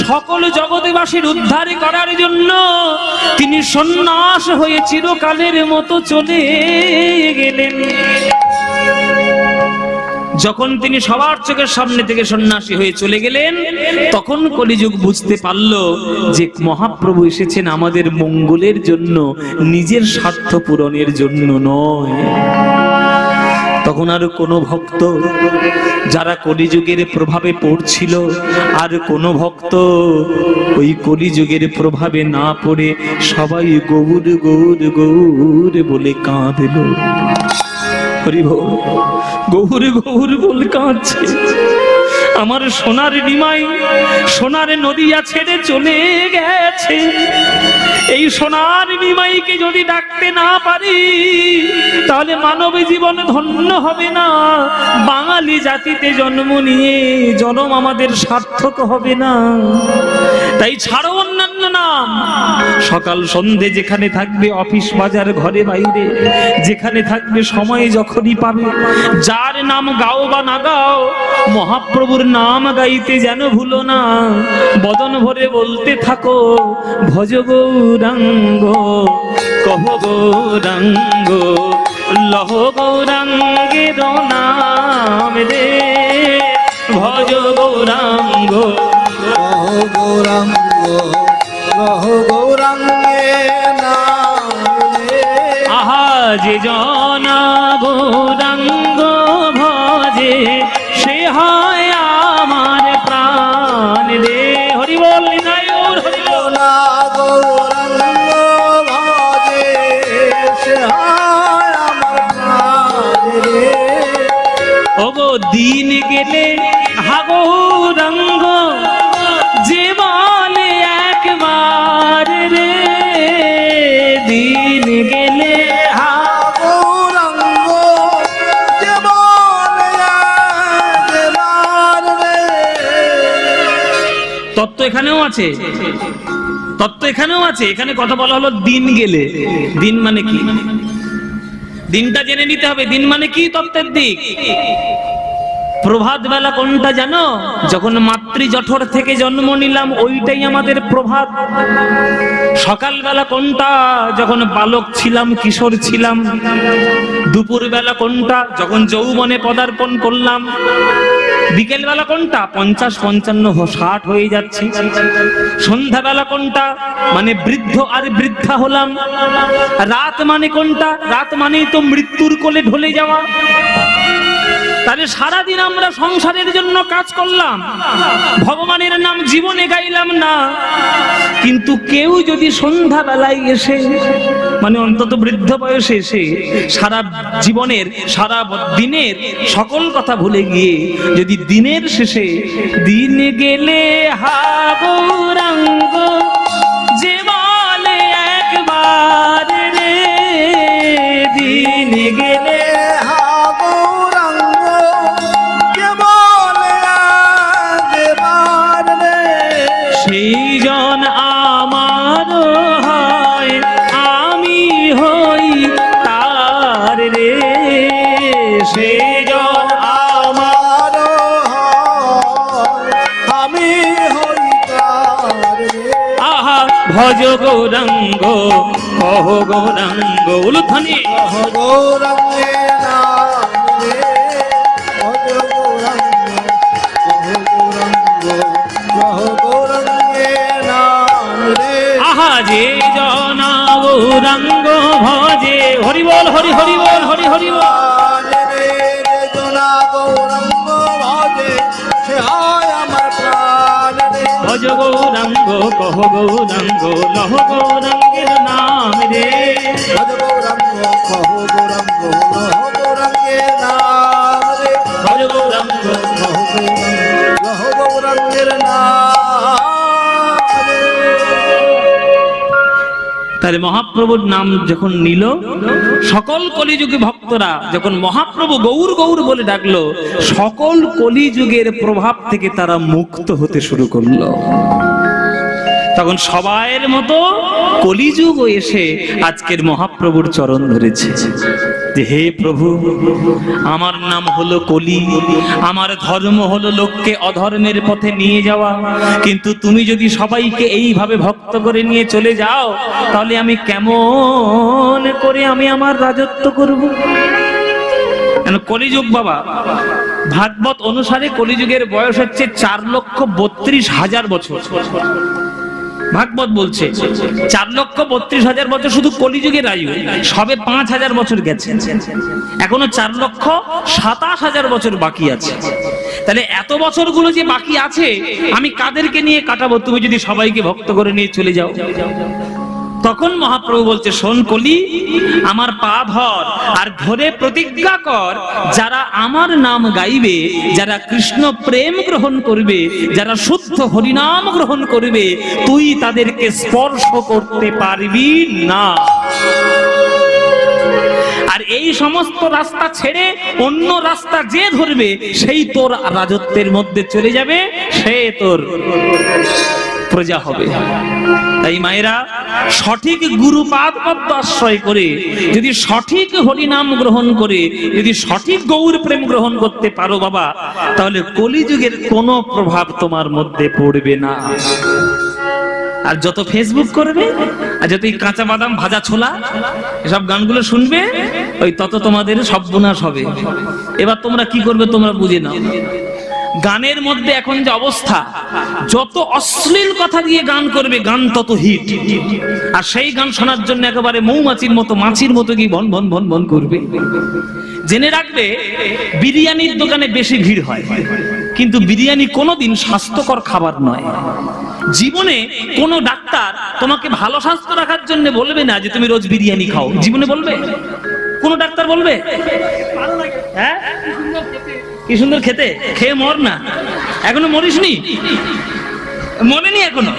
সকল জগৎবাসীর উদ্ধার করার জন্য তিনি সন্ন্যাস হয়ে চিরকালের মতো চলে গেলেন। যখন তিনি সবার চোখের সামনে থেকে সন্ন্যাসী হয়ে চলে গেলেন, তখন কলিযুগ বুঝতে পারল যে মহাপ্রভু এসেছেন আমাদের মঙ্গলের জন্য, নিজের স্বার্থ পূরণের জন্য নয়। তখন আর কোনো ভক্ত যারা কলিযুগের প্রভাবে পড়ছিল, আর কোনো ভক্ত ওই কলিযুগের প্রভাবে না পড়ে সবাই গৌর গৌর গৌর বলে কাঁদল। গৌর গৌর বলে কাঁদছে। আমার সোনার নিমাই সোনার নদিয়া ছেড়ে চলে গেছে। এই সোনার নিমাইকে যদি ডাকতে না পারি, তাহলে মানব জীবন ধন্য হবে না। বাঙালি জাতিতে জন্ম নিয়ে জন্ম আমাদের সার্থক হবে না। তাই ছাড়ো অন্যান্য নাম। সকাল সন্ধে যেখানে থাকবে, অফিস বাজার ঘরে বাইরে যেখানে থাকবে, সময় যখনই পাবে, যার নাম গাও বা না গাও, মহাপ্রভুর নাম গাইতে যেন ভুলো না। বদন ভরে বলতে থাকো, ভজ গৌরাঙ্গ কহ গৌরাঙ্গ, লহ গৌরাঙ্গের নাম রে, ভজ গৌরাঙ্গ
কহ গৌরাঙ্গ কহ গৌরাঙ্গে নাম রে।
আহা যে জনা গৌরাঙ্গ ভজে, সে হয় আমার প্রাণ রে। হরি বল নিতাই গৌর হরি বল।
না গৌরাঙ্গ ভজে, সে হয় আমার প্রাণ রে।
ওগো দিন গেলে হা গৌরাঙ্গ, যে বলে একবার রে, দিন গেলে হা।
গৌরাঙ্গ যে বলে একবার রে।
তত্ত্ব এখানেও আছে, তত্ত্ব এখানেও আছে। এখানে কথা বলা হলো দিন গেলে। দিন মানে কি? দিনটা জেনে নিতে হবে। দিন মানে কি? তত্ত্বের দিক। প্রভাত বেলা কোনটা জানো? যখন মাতৃ জঠর থেকে জন্ম নিলাম, ওইটাই আমাদের প্রভাত। সকাল বেলা কোনটা? যখন বালক ছিলাম, কিশোর ছিলাম। দুপুর বেলা কোনটা? যখন যৌবনে পদার্পণ করলাম। বিকেল বেলা কোনটা? 50, 55, 60 হয়ে যাচ্ছে। সন্ধ্যা বেলা কোনটা? মানে বৃদ্ধ আর বৃদ্ধা হলাম। রাত মানে কোনটা? রাত মানেই তো মৃত্যুর কোলে ঢলে যাওয়া। তাহলে সারাদিন আমরা সংসারের জন্য কাজ করলাম, ভগবানের নাম জীবনে গাইলাম না। কিন্তু কেউ যদি সন্ধ্যা বেলায় এসে, মানে অন্তত বৃদ্ধ বয়সে এসে, সারা জীবনের সারা দিনের সকল কথা ভুলে গিয়ে যদি দিনের শেষে দিন গেলে হা গৌরাঙ্গ, যে বলে একবার রে, দিন গেলে
হা গৌরাঙ্গ যে বলে একবার রে।
সেই জন আমার হয়, আমি হই তার রে। সেই জন
আমার হয়, আমি হই তার রে।
আহা ভজ গৌরাঙ্গ কহ গৌরাঙ্গ। উলুধ্বনি
কহ গৌরাঙ্গে নাম রে, ভজ গৌরাঙ্গ কহ গৌরাঙ্গ কহ গৌরাঙ্গে নাম রে।
আহা যে জনা গৌরাঙ্গ ভজে। হরি বল হরি হরি বল হরি হরি বল।
প্রাণ রে, যে জনা গৌরাঙ্গ ভজে, সে হয় আমার প্রাণ রে।
ভজ গৌরাঙ্গ কহ গৌরাঙ্গ, লহ গৌরাঙ্গের নাম রে।
ভজ গৌরাঙ্গ কহ গৌরাঙ্গ লহ গৌরাঙ্গে নাম রে।
ভজ গৌরাঙ্গ।
কহ গৌরাঙ্গ লহ গৌরাঙ্গের নাম রে।
তাহলে মহাপ্রভুর নাম যখন নিল, সকল কলিযুগী ভক্তরা যখন মহাপ্রভু গৌর গৌর বলে ডাকলো, সকল কলিযুগের প্রভাব থেকে তারা মুক্ত হতে শুরু করলো। তখন সবাইয়ের মতো কলিযুগ এসে আজকের মহাপ্রভুর চরণ ধরেছে যে হে প্রভু, আমার নাম হলো কলি, আমার ধর্ম হলো লোককে অধর্মের পথে নিয়ে যাওয়া, কিন্তু তুমি যদি সবাইকে এইভাবে ভক্ত করে নিয়ে চলে যাও, তাহলে আমি কেমন করে আমার রাজত্ব করব? কলিযুগ বাবা, ভাগবত অনুসারে কলিযুগের বয়স হচ্ছে 4,32,000 বছর। ভাগবত বলছে 4,32,000 বছর শুধু কলিযুগের আয়ু, সবে 5,000 বছর গেছে, এখনো 4,27,000 বছর বাকি আছে। তাহলে এত বছরগুলো যে বাকি আছে, আমি কাদেরকে নিয়ে কাটাবো তুমি যদি সবাইকে ভক্ত করে নিয়ে চলে যাও? তখন মহাপ্রভু বলছে, শোন কলি, আমার পা ধর আর ধরে প্রতিজ্ঞা কর, যারা আমার নাম গাইবে, যারা কৃষ্ণ প্রেম গ্রহণ করবে, যারা শুদ্ধ হরিনাম গ্রহণ করবে, তুই তাদেরকে স্পর্শ করতে পারবি না। আর এই সমস্ত রাস্তা ছেড়ে অন্য রাস্তা যে ধরবে, সেই তোর রাজত্বের মধ্যে চলে যাবে, সে তোর প্রজা হবে। তাই মায়েরা সঠিক গুরুপাদ পদ্ম আশ্রয় করে যদি সঠিক হরিনাম গ্রহণ করে যদি সঠিক গৌর প্রেম গ্রহণ করতে পারো বাবা, তাহলে কলিযুগের কোনো প্রভাব তোমার মধ্যে পড়বে না। আর যত ফেসবুক করবে আর যত কাঁচা বাদাম ভাজা ছোলা এসব গানগুলো শুনবে, ওই তত তোমাদের সর্বনাশ হবে। এবার তোমরা কি করবে তোমরা বুঝে নাও। গানের মধ্যে এখন যে অবস্থা, যত অশ্লীল কথা দিয়ে গান করবে গান তত হিট। আর সেই গান শোনার জন্য একেবারে মৌমাছির মতো মাছির মতো কি ভন ভন ভন ভন করবে। জেনে রাখবে বিরিয়ানির দোকানে বেশি ভিড় হয়, কিন্তু বিরিয়ানি কোনোদিন স্বাস্থ্যকর খাবার নয়। জীবনে কোন ডাক্তার তোমাকে ভালো স্বাস্থ্য রাখার জন্য বলবে না যে তুমি রোজ বিরিয়ানি খাও, জীবনে বলবে? কোন ডাক্তার বলবে? হ্যাঁ, কি সুন্দর খেতে, খেয়ে মর না। এখনো মরিসনি? মরেনি এখনো?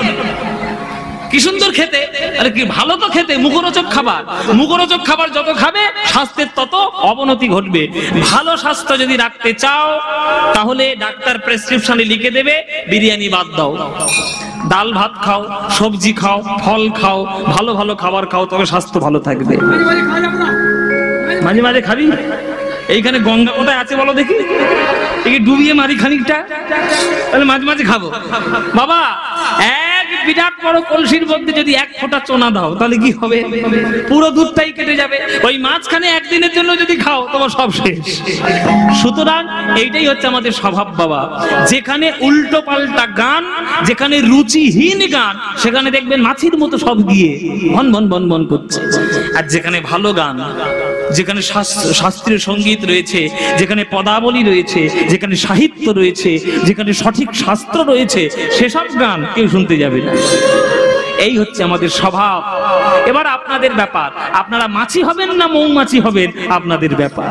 কি সুন্দর খেতে, আরে কি ভালো তো খেতে, মুখরোচক খাবার। মুখরোচক খাবার যত খাবে স্বাস্থ্যের তত অবনতি ঘটবে। ভালো স্বাস্থ্য যদি রাখতে চাও তাহলে ডাক্তার প্রেসক্রিপশনে লিখে দেবে বিরিয়ানি বাদ দাও, ডাল ভাত খাও, সবজি খাও, ফল খাও, ভালো ভালো খাবার খাও, তবে স্বাস্থ্য ভালো থাকবে। মাঝে মাঝে খাবি? এইখানে গঙ্গা কোথায় আছে বলো দেখি, একে ডুবিয়ে মারি খানিকটা, তাহলে মাঝে মাঝে খাবো। বাবা এক বিরাট বড় কলসির মধ্যে যদি এক ফোঁটা চোনা দাও তাহলে কি হবে? পুরো দুধটাই কেটে যাবে। ওই মাঝখানে একদিনের জন্য যদি খাও তোমার সব শেষ। সুতরাং এইটাই হচ্ছে আমাদের স্বভাব বাবা। যেখানে উল্টো পাল্টা গান, যেখানে রুচিহীন গান, সেখানে দেখবেন মাছির মতো সব গিয়ে ভন ভন ভন ভন করছে। আর যেখানে ভালো গান, যেখানে শাস্ত্রীয় সঙ্গীত রয়েছে, যেখানে পদাবলী রয়েছে, যেখানে সাহিত্য রয়েছে, যেখানে সঠিক শাস্ত্র রয়েছে, সেসব গান কেউ শুনতে যাবে না। এই হচ্ছে আমাদের স্বভাব। এবার আপনাদের ব্যাপার, আপনারা মাছি হবেন না মৌমাছি হবেন আপনাদের ব্যাপার।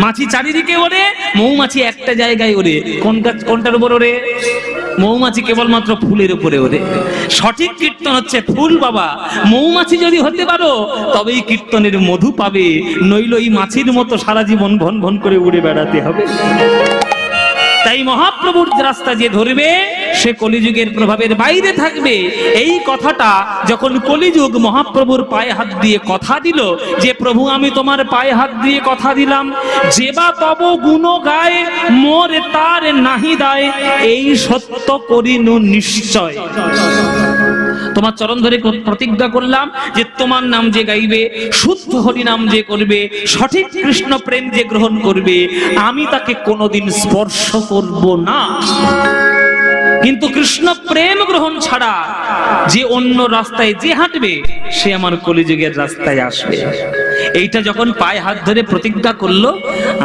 মাছি চারিদিকে ওড়ে, মৌমাছি একটা জায়গায় ওড়ে। কোনটার উপর ওড়ে? মৌমাছি কেবলমাত্র ফুলের উপরে ওড়ে। সঠিক কীর্তন হচ্ছে ফুল বাবা। মৌমাছি যদি হতে পারো তবেই কীর্তনের মধু পাবে, নইলে এই মাছির মতো সারা জীবন ভন ভন করে উড়ে বেড়াতে হবে। তাই মহাপ্রভুর রাস্তা যে ধরবে সে কলিযুগের প্রভাবের বাইরে থাকবে। এই কথাটা যখন কলিযুগ মহাপ্রভুর পায়ে হাত দিয়ে কথা দিল যে প্রভু আমি তোমার পায়ে হাত দিয়ে কথা দিলাম, যেবা তব গুণ গায় মোর তার নাহি দায়, এই সত্য করিনু নিশ্চয়। তোমার চরণ ধরে প্রতিজ্ঞা করলাম যে তোমার নাম যে গাইবে, শুদ্ধ হরি নাম যে করবে, সঠিক কৃষ্ণ প্রেম যে গ্রহণ করবে, আমি তাকে কোনোদিন স্পর্শ করব না। কিন্তু কৃষ্ণ প্রেম গ্রহণ ছাড়া যে অন্য রাস্তায় যে হাঁটবে সে আমার কলিযুগের রাস্তায় আসবে। এইটা যখন পায়ে হাত ধরে প্রতিজ্ঞা করলো,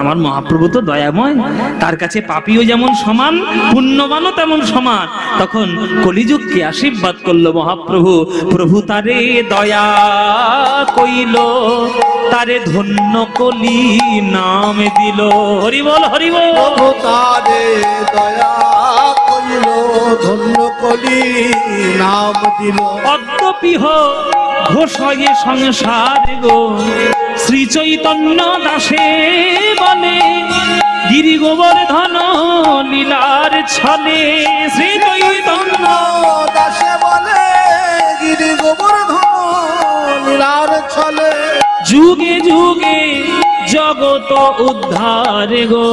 আমার মহাপ্রভু তো দয়াময়, তার কাছে পাপীও যেমন সমান, পুণ্যবানও তেমন সমান, তখন কলিযুগকে আশীর্বাদ করলো মহাপ্রভু। প্রভু তারে দয়া কইল, তারে ধন্য কলি নাম দিল। হরি বল হরি বল।
প্রভু তারে দয়া কইল, ধন্য কলি নাম দিল।
অদ্যপিহ ঘোষয়ে সংসার গো, শ্রী চৈতন্য দাসে বলে, গিরি গোবর্ধন লীলার ছলে। শ্রী চৈতন্য
দাসে বলে, গিরি গোবর্ধন লীলার ছলে।
যুগে যুগে জগত উদ্ধার গো,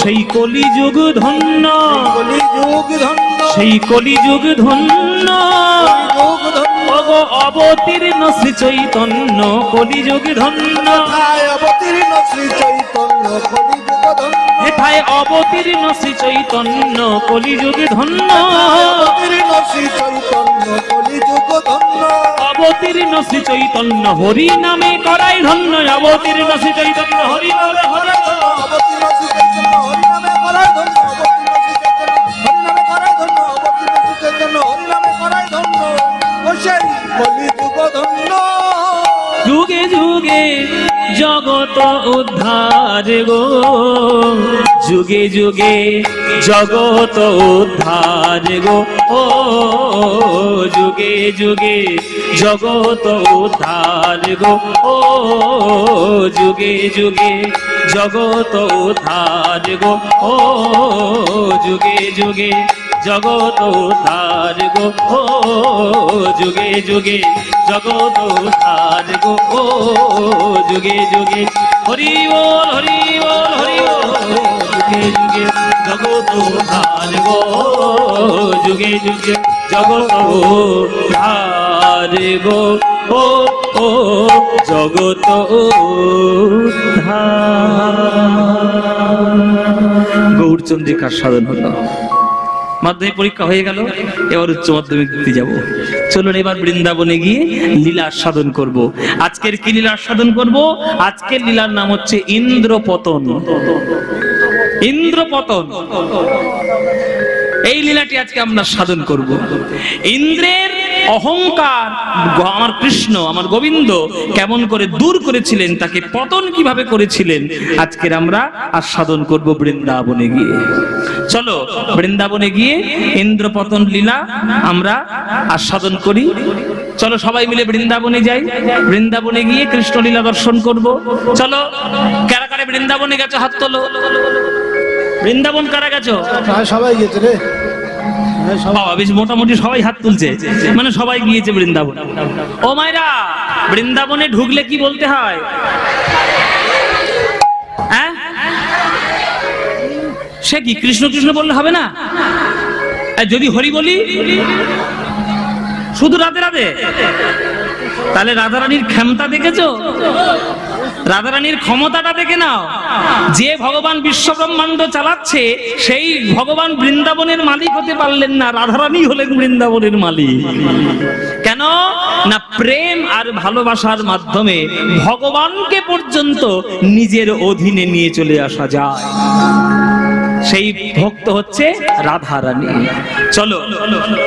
সেই কলিযুগ ধন্য,
কলিযুগ ধন্য,
সেই কলিযুগ ধন্য।
কলিযুগ ধন্য।
ওগো অবতীর্ণ শ্রী চৈতন্য কলিযুগ ধন্য।
হেথায় অবতীর্ণ শ্রী চৈতন্য কলিযুগ ধন্য।
হেথায় অবতীর্ণ শ্রী চৈতন্য কলিযুগ ধন্য।
অবতীর্ণ শ্রী চৈতন্য কলিযুগ ধন্য।
অবতীর্ণ শ্রী চৈতন্য হরি নামে করাই ধন্য। অবতীর্ণ শ্রী চৈতন্য হরি বলে হরি বল।
অবতীর্ণ শ্রী চৈতন্য হরি নামে করাই ধন্য। অবতীর্ণ শ্রী চৈতন্য হরি নামে করাই ধন্য। অবতীর্ণ শ্রী চৈতন্য হরি নামে করাই ধন্য। ও সেই কলিযুগ ধন্য।
যুগে যুগে জগত উদ্ধার গো, যুগে যুগে জগত উদ্ধার গো। ও যুগে যুগে জগত উদ্ধার গো। ও যুগে যুগে জগত উদ্ধার গো। ও যুগে যুগে জগত উদ্ধার গো ও যুগে যুগে জগত উদ্ধার গো ও যুগে যুগে হরি বল হরি বল হরি বল যুগে যুগে জগত উদ্ধার গো যুগে যুগে জগত উদ্ধার গো ও ও জগত গৌরচন্দ্রিকার সাধন হলো। মাধ্যমিক পরীক্ষা হয়ে গেল, এবার উচ্চ মাধ্যমিক দিতে যাব। চলুন এবার বৃন্দাবনে গিয়ে লীলা সাধন করব। আজকের কি লীলা সাধন করব? আজকের লীলার নাম হচ্ছে ইন্দ্রপতন। ইন্দ্রপতন এই লীলাটি আজকে আমরা সাধন করব। ইন্দ্রের অহংকার আমার কৃষ্ণ, আমার গোবিন্দ কেমন করে দূর করেছিলেন, তাকে পতন কিভাবে করেছিলেন, আজকের আমরা আস্বাদন করব বৃন্দাবনে গিয়ে। চলো বৃন্দাবনে গিয়ে ইন্দ্রপতন লীলা আমরা আস্বাদন করি। চলো সবাই মিলে বৃন্দাবনে যাই, বৃন্দাবনে গিয়ে কৃষ্ণ লীলা দর্শন করব। চলো, কারা কারা বৃন্দাবনে গেছো হাত তোলো। বৃন্দাবন কারা গেছো?
সবাই গেছে রে,
বেশ মোটামুটি সবাই হাত তুলছে, মানে সবাই গিয়েছে বৃন্দাবন। ও মায়েরা, বৃন্দাবনে ঢুকলে কি বলতে হয়? হ্যাঁ, সে কি কৃষ্ণ কৃষ্ণ বললে হবে না? যদি হরি বলি শুধু রাধে রাধে, তাহলে রাধারানীর ক্ষমতা দেখেছো? রাধারানীর ক্ষমতাটা দেখে নাও। যে ভগবান বিশ্ব ব্রহ্মাণ্ড চালাচ্ছে, সেই ভগবান বৃন্দাবনের মালিক হতে পারলেন না, রাধারানী হলেন বৃন্দাবনের মালিক। কেন না, প্রেম আর ভালোবাসার মাধ্যমে ভগবানকে পর্যন্ত নিজের অধীনে নিয়ে চলে আসা যায়। সেই ভক্ত হচ্ছে রাধারানী। চলো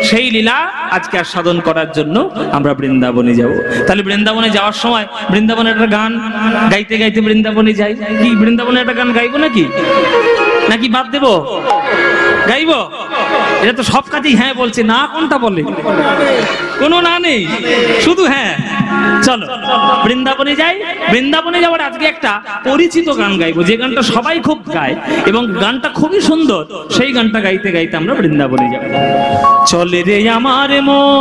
সেই লীলা আজকে আস্বাদন করার জন্য আমরা বৃন্দাবনে যাব। তাহলে বৃন্দাবনে যাওয়ার সময় বৃন্দাবনে একটা গান গাইতে গাইতে বৃন্দাবনে যাই। কি বৃন্দাবনে একটা গান গাইবো নাকি, নাকি বাদ দেবো? গাইবো? এটা তো সব কাজেই হ্যাঁ বলছে, না কোনটা বলে? কোনো না নেই, শুধু হ্যাঁ। চলো বৃন্দাবনে যাই। বৃন্দাবনে যাওয়ার আজকে একটা পরিচিত গান গাইবো, যে গানটা সবাই খুব গায় এবং গানটা খুবই সুন্দর। সেই গানটা গাইতে গাইতে আমরা বৃন্দাবনে যাব। চলে রে আমার মন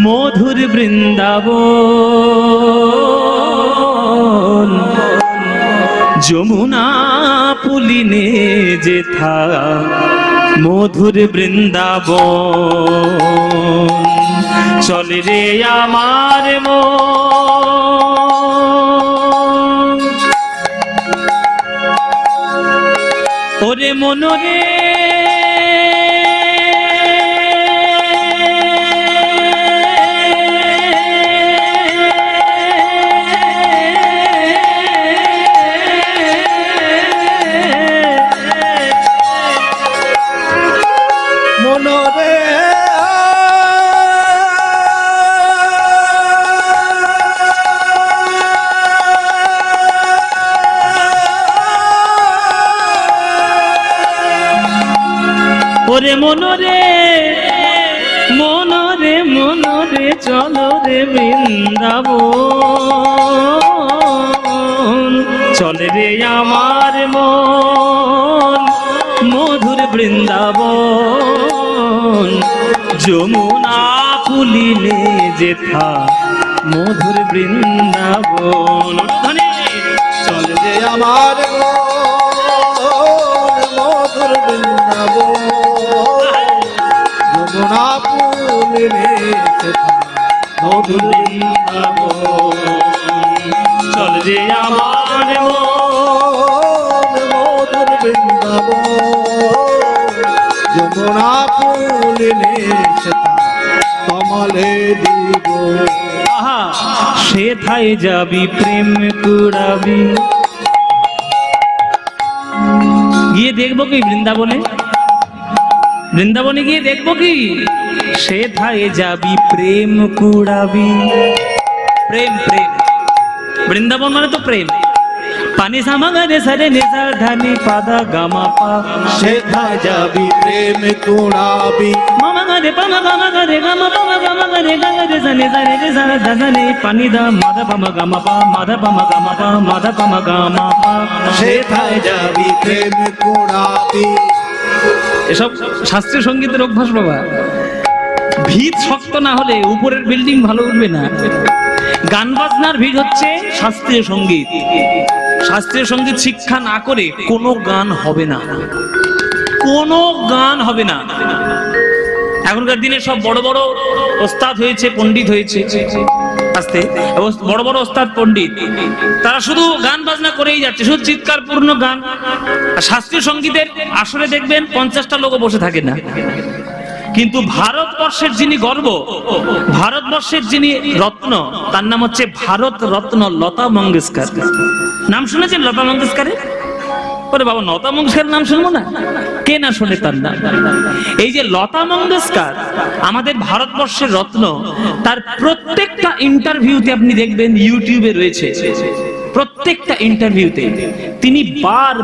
মধুর বৃন্দাবন, যমুনা পুলিনে যেথা মধুর বৃন্দাবন। চলে রে আমার মন, ওরে মনরে ওরে মনরে মনরে মনরে চলো রে বৃন্দাবন। চলে রে আমার মন মধুর বৃন্দাবন, যমুনা পুলিনে যেথা মধুর বৃন্দাবন।
চলে যে আমার মধুর বৃন্দাবন, যমুনা পুলিনে
মধুর বৃন্দাবন। চল যে আমার
মধুর বৃন্দাবন, যমুনা পুলিনে কমলে দিব।
আহা, সেথায় যাবি প্রেম কুড়াবি। গিয়ে দেখবো কি বৃন্দাবনে? বৃন্দাবনে গিয়ে দেখবো কি? সেথায় যাবি প্রেম কুড়াবি। প্রেম প্রেম, বৃন্দাবন মানে তো প্রেম। পানি সামাগারে সারে নিসা ধানি পাদা গামা পা
সেথায় যাবি প্রেম কুড়াবি
মামা গারে পামা গামা গারে গামা পামা গামা গারে গারে সানে সারে রে সারা দাসানে পানি দা মাধা পামা গামা পা মাধা পামা গামা পা মাধা পামা গামা পা
সেথায় যাবি প্রেম কুড়াবি।
এসব শাস্ত্রীয় সঙ্গীতের অভ্যাস বাবা। ভিত শক্ত না হলে উপরের বিল্ডিং ভালো উঠবে না। গান বাজনার ভিড় হচ্ছে শাস্ত্রীয় সঙ্গীত। শাস্ত্রীয় সঙ্গীত শিক্ষা না করে কোনো গান হবে না, কোনো গান হবে না। এখনকার দিনে সব বড় বড় ওস্তাদ হয়েছে, পণ্ডিত হয়েছে, আস্তে বড় বড় ওস্তাদ পণ্ডিত, তারা শুধু গান বাজনা করেই যাচ্ছে, শুধু চিৎকারপূর্ণ গান। শাস্ত্রীয় সঙ্গীতের আসলে দেখবেন 50টা লোকও বসে থাকে না। কিন্তু ভারতবর্ষের যিনি গর্ব, ভারতবর্ষের যিনি রত্ন, তার নাম হচ্ছে ভারত রত্ন লতা মঙ্গেশকর। নাম শুনেছেন লতা মঙ্গেশকরের? ওরে বাবা, লতা মঙ্গেশকরের নাম শুনবো না? কে না শোনে তার নাম? এই যে লতা মঙ্গেশকর আমাদের ভারতবর্ষের রত্ন, তার প্রত্যেকটা ইন্টারভিউতে আপনি দেখবেন, ইউটিউবে রয়েছে, প্রত্যেকটা ইন্টারভিউতে তিনি বার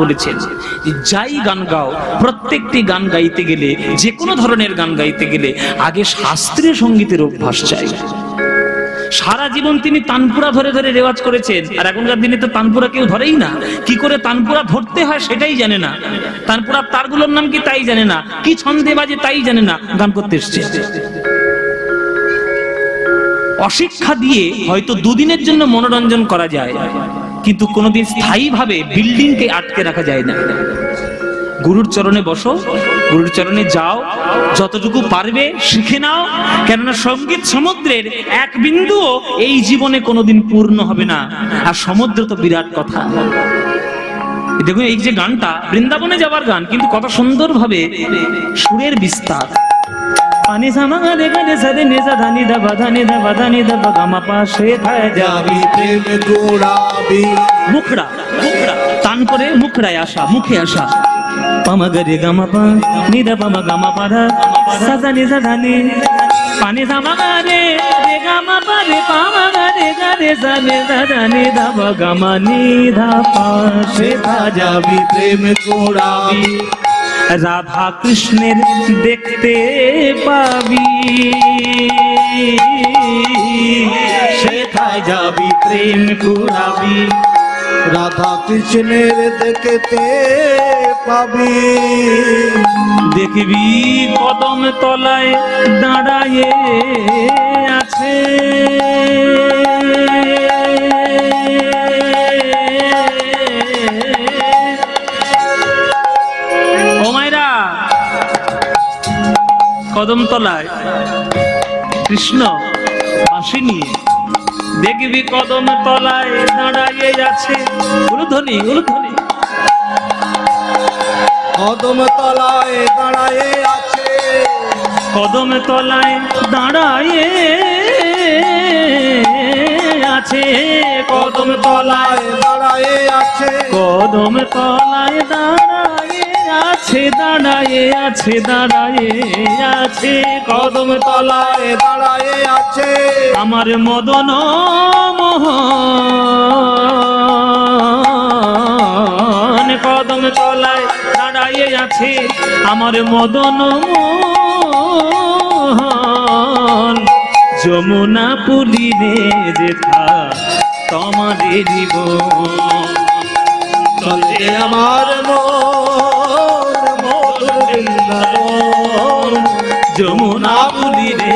বলেছেন যে যাই গান গাও, প্রত্যেকটি গান গাইতে গেলে, যে কোনো ধরনের গান গাইতে গেলে আগে শাস্ত্রীয় সঙ্গীতের অভ্যাস চাই। সারা জীবন তিনি তানপুরা ধরে ধরে রেওয়াজ করেছেন। আর এখনকার দিনে তো তানপুরা কেউ ধরেই না। কি করে তানপুরা ধরতে হয় সেটাই জানে না, তানপুরার তারগুলোর নাম কি তাই জানে না, কি ছন্দে বাজে তাই জানে না, গান করতে এসছে। অশিক্ষা দিয়ে হয়তো দুদিনের জন্য মনোরঞ্জন করা যায়, কিন্তু কোনোদিন স্থায়ীভাবে বিল্ডিংকে আটকে রাখা যায় না। গুরুর চরণে বসো, গুরুর চরণে যাও, যতটুকু পারবে শিখে নাও, কেননা সঙ্গীত সমুদ্রের এক বিন্দুও এই জীবনে কোনোদিন পূর্ণ হবে না। আর সমুদ্র তো বিরাট কথা। দেখুন, এই যে গানটা বৃন্দাবনে যাওয়ার গান, কিন্তু কত সুন্দরভাবে সুরের বিস্তার। পানি সামাগারে গারে সারে নিসা ধানি দা বাধানি দা বাধানি দা গামা পা সেথায় যাবি
প্রেম কুড়াবি।
মুখড়া মুখড়া টান করে মুখড়ায় আসা, মুখে আসা। পামা গারে গামা পা নিদা পামা গামা পা ধা সাজা নিসা ধানি পানি সামাগারে রে গামা পা রে পামা গারে গারে সারে দা ধানি দা গামা নি ধা পা
সেথায় যাবি প্রেম কুড়াবি।
রাধা কৃষ্ণের দেখতে পাবি,
সেথায় যাবি প্রেম কুড়াবি। রাধা কৃষ্ণের দেখতে পাবি।
দেখবি কদম তলায় দাঁড়ায়ে আছে, কদম তলায় কৃষ্ণ বাঁশি নিয়ে, দেখবি কদম তলায় দাঁড়াইয়ে আছে। উলুধ্বনি উলুধ্বনি।
কদম তলায় দাঁড়ায়ে আছে,
কদম তলায় দাঁড়াইয়ে আছে, কদম তলায়
দাঁড়ায়ে আছে,
কদম তলায় দাঁড়াইয়ে আছে, দাঁড়াইয়ে আছে, দাঁড়াইয়ে আছে, কদম
তলায় দাঁড়ায়ে আছে।
আমার মদন মোহন কদম তলায় দাঁড়াইয়ে আছে, আমার মদন মোহন। যমুনা পুলিনে যেথা তোমারে জীবন,
চলে আমার মন মধুর বৃন্দাবন।
যমুনা পুলিনে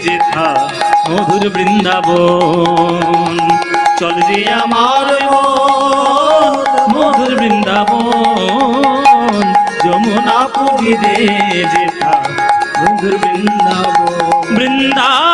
যেথা মধুর বৃন্দাবন। চল যে আমার মন মধুর বৃন্দাবন, যমুনা পুলিনে যেথা মধুর বৃন্দাবন। বৃন্দাবন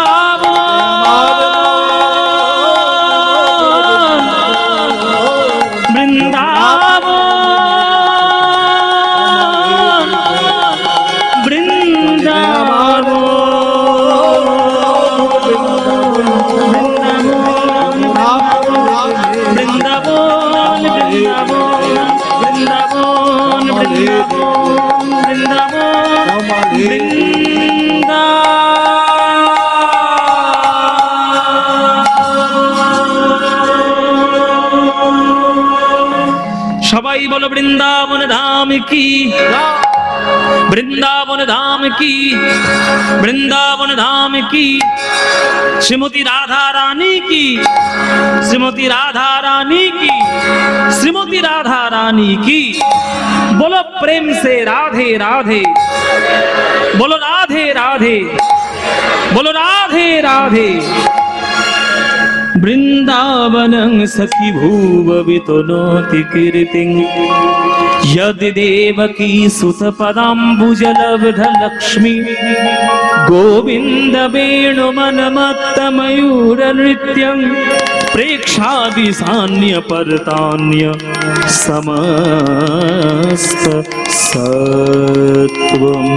সবাই বলো বৃন্দাবন ধাম কি, বৃন্দাবন ধাম কি, বৃন্দাবন ধাম কি, শ্রীমতী রাধা রানী কি, শ্রীমতী রাধা রানী কি, শ্রীমতী রাধা রানী কি। बोलो प्रेम से राधे राधे, बोलो राधे राधे, बोलो राधे राधे। वृंदावनं सखी भुव वितनोति कीर्तिं यदि देवकी सुत पदाम्बुजलब्ध लक्ष्मी गोविंद वेणुमनमत्त मयूर नृत्यं प्रेक्षादि सान्य परतान्य समस्त सत्वम्।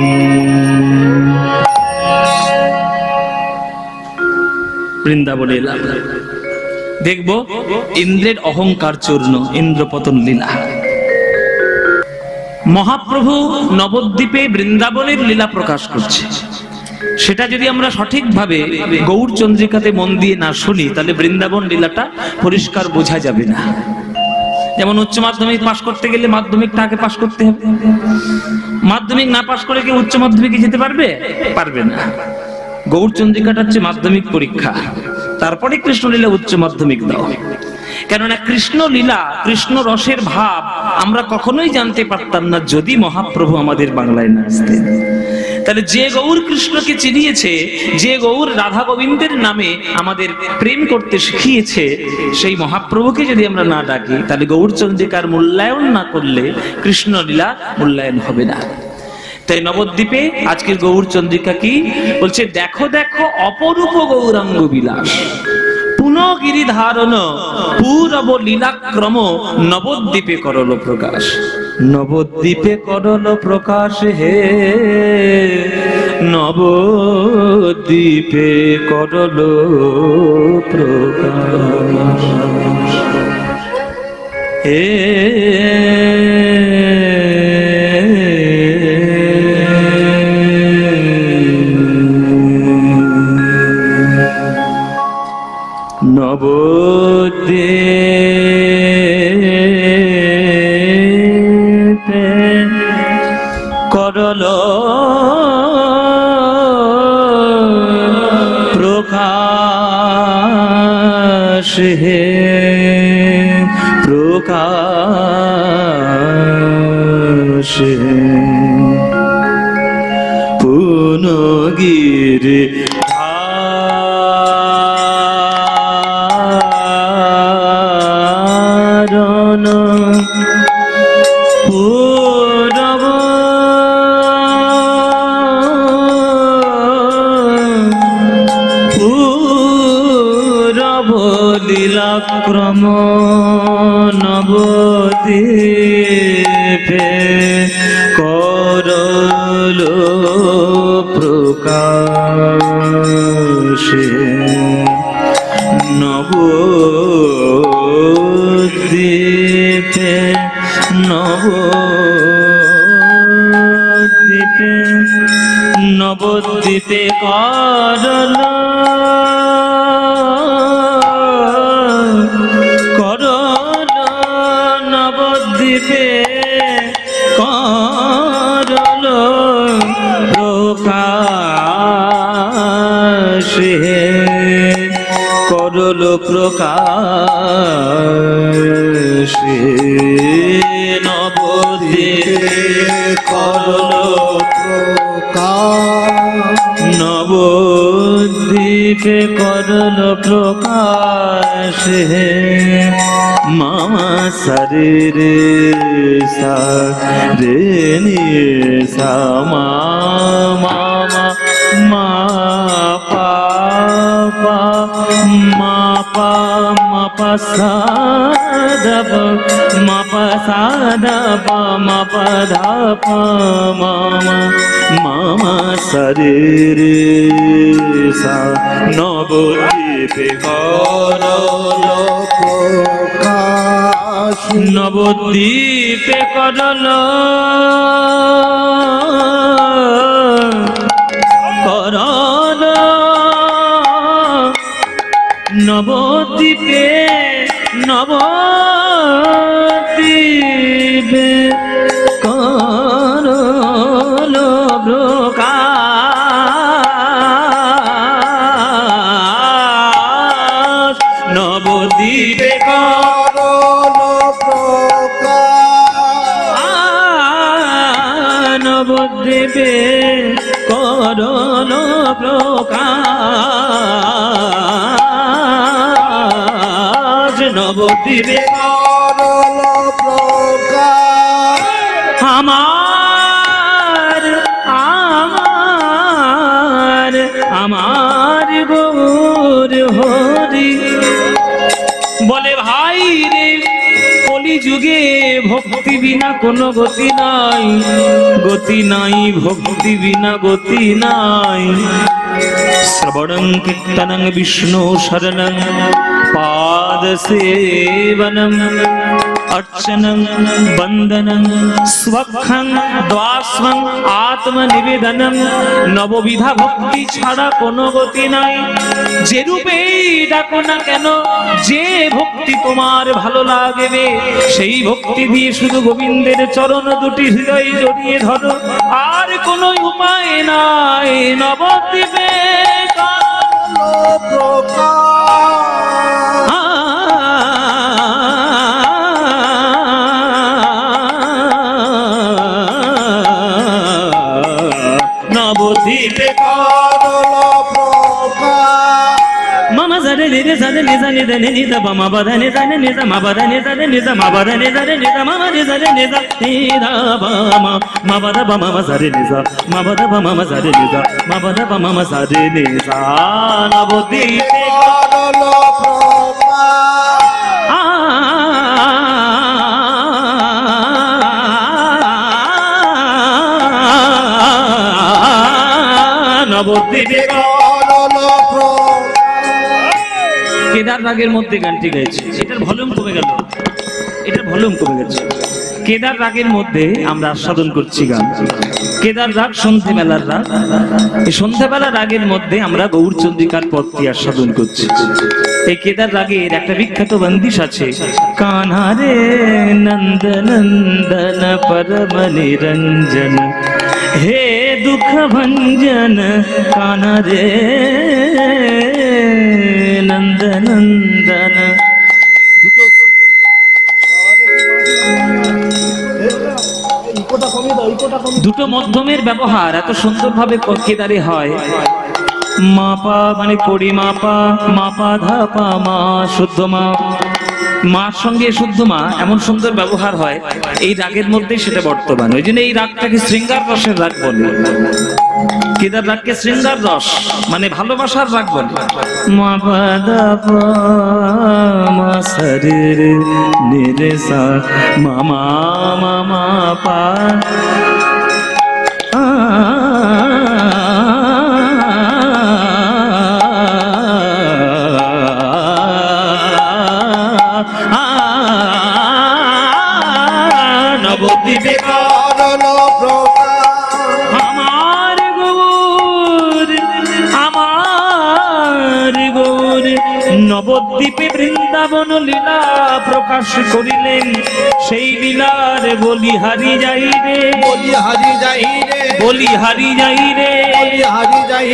বৃন্দাবনে এলাম, দেখবো ইন্দ্রের অহংকার চূর্ণ, ইন্দ্রপতন লীলা। মহাপ্রভু নবদ্বীপে বৃন্দাবনের লীলা প্রকাশ করছে। সেটা যদি আমরা সঠিকভাবে গৌর চন্দ্রিকাতে মন দিয়ে না শুনি, তাহলে বৃন্দাবন লীলাটা পরিষ্কার বোঝা যাবে না। যেমন উচ্চ মাধ্যমিক পাশ করতে গেলে মাধ্যমিকটা আগে পাশ করতে হবে। মাধ্যমিক না পাশ করে কি উচ্চ মাধ্যমিকে যেতে পারবে? পারবে না। গৌর চন্দ্রিকাটা হচ্ছে মাধ্যমিক পরীক্ষা, তারপরে কৃষ্ণলীলা উচ্চ মাধ্যমিক দাও। কেননা কৃষ্ণ লীলা, কৃষ্ণ রসের ভাব আমরা কখনোই জানতে পারতাম না যদি মহাপ্রভু আমাদের বাংলায় না আসতেন। তাহলে যে গৌর কৃষ্ণকে চিনিয়েছে, যে গৌর রাধা গোবিন্দের নামে আমাদের প্রেম করতে শিখিয়েছে, সেই মহাপ্রভুকে যদি আমরা না ডাকি, তাহলে গৌর চন্দ্রিকার মূল্যায়ন না করলে কৃষ্ণ লীলা মূল্যায়ন হবে না। তাই নবদ্বীপে আজকের গৌর চন্দ্রিকা কি বলছে? দেখো দেখো অপরূপ গৌরাঙ্গ বিলাস, পুনগিরি ধারণ পূরব লীলাক্রম নবদ্বীপে করল প্রকাশ। নবদ্বীপে করল প্রকাশ হে, নবদ্বীপে করল প্রকাশ হে। নবদ্বীপে করল প্রকাশ হে, প্রকাশ পুনগিরি পূরব পূরব লীলাক্রম নবদ্বীপে করল প্রকাশ নবদ্বীপে, নবদ্বীপে, নবদ্বীপে করল করল নবদ্বীপে করল প্রকাশ করল প্রকাশ নবদ্বীপে করল প্রকাশ, নবদ্বীপে করল প্রকাশ মামা সারে রে সা রে নি সা মামা মা পা পা মা পা মা পা সা দা মা পা সা দা পা মা পা ধা পা মামা মামা সারে রে সা নবদ্বীপে করল প্রকাশ, নবদ্বীপে করল করল নবদ্বীপে নবদ্বীপ নবদ্বীপে করণ প্রকাশ, নবদ্বীপে
করল প্রকাশ।
আমার আমার আমার গৌর হরি বলে ভাই রে, কলিযুগে ভক্তি বিনা কোনো গতি নাই, গতি নাই ভক্তি বিনা গতি নাই। শ্রবণং কীর্তনং বিষ্ণু শরণং পাদ সেবনম अर्चनं बंदनं स्वखं द्वास्वं आत्मनिवेदनं नवविधा भक्ति छाड़ा कोनो गति নাই। যে রূপেই ডাকো না কেন, যে ভক্তি তোমার ভালো লাগবে সেই ভক্তি দিয়ে শুধু গোবিন্দের চরণ দুটি হৃদয়ে জড়িয়ে ধরো, আর কোনো উপায় নাই। নবদ্বীপে নবদ্বীপে মামা জানে নিরে জানে নিজা নিদা নিদা বামা বাধা নিজা নিজা মা বাধা নিজা নিজা মা বাধা নিজা নিজা মামা নিজা নিজা নিদা বামা মা বাধা বামা জারে নিজা মা বাধা বামা জারে নিজা মা বাধা বামা জারে নিজা। নবদ্বীপে নবদ্বীপে কেদার রাগের মধ্যে গানটি গাইছে, এটার ভলিউম কমে গেল, এটার ভলিউম কমে গেছে। কেদার রাগের মধ্যে আমরা আস্বাদন করছি গান। কেদার রাগ সন্ধ্যেবেলার রাগ, এই সন্ধ্যেবেলার রাগের মধ্যে আমরা গৌরচন্দ্রিকার পদটি আস্বাদন করছি। এই কেদার রাগের একটা বিখ্যাত বন্দিশ আছে, কান্হা রে নন্দ নন্দন পরম নিরঞ্জন হে দুঃখ ভঞ্জন কান্হা রে নন্দ নন্দন। দুটো মধ্যমের ব্যবহার এত সুন্দরভাবে কেদারে হয়। মাপা মানে কড়ি মাপা, মাপা ধাপা মা শুদ্ধ মা, মার সঙ্গে শুদ্ধ মা, এমন সুন্দর ব্যবহার হয় এই রাগের মধ্যে, সেটা বর্তমান। ওই জন্য এই রাগটাকে শৃঙ্গার রসের রাগ বলে। কেদার রাগকে শৃঙ্গার রস মানে ভালোবাসার রাগ বলে। মা পাদা পা মা শরীর নিরেসা মামা মামা পা নবদ্বীপে আমার গৌর আমার গৌর নবদ্বীপে বৃন্দাবন লীলা প্রকাশ করিলেন, সেই লীলার বলিহারি যাই রে,
বলিহারি যাই রে,
বলিহারি যাই রে,
বলিহারি যাই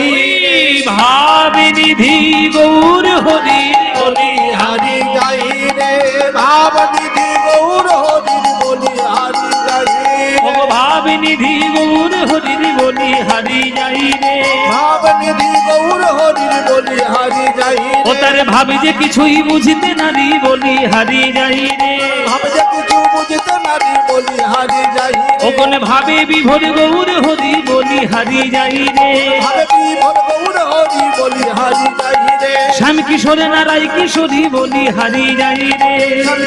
ভাবে নিধি গৌর হরি,
বলিহারি যাই রে, ভাব নিধি গৌর হরির বলিহারি যাই রে,
ভাব নিধি গৌর হরির বলিহারি যাই রে,
ভাব নিধি গৌর হরির বলিহারি যাই রে,
ও তার ভাবে যে কিছুই বুঝিতে নারী বলিহারি যাই রে,
ভাবে যে কিছু বুঝিতে নারী বলিহারি যাই রে,
ও কোন ভাবে বিভোর গৌর হরি বলিহারি যাই রে,
ভাবে বিভোর গৌর হরি বলিহারি যাই রে,
শ্যাম কিশোর নারায় কিশোরী বলিহারি যাই রে,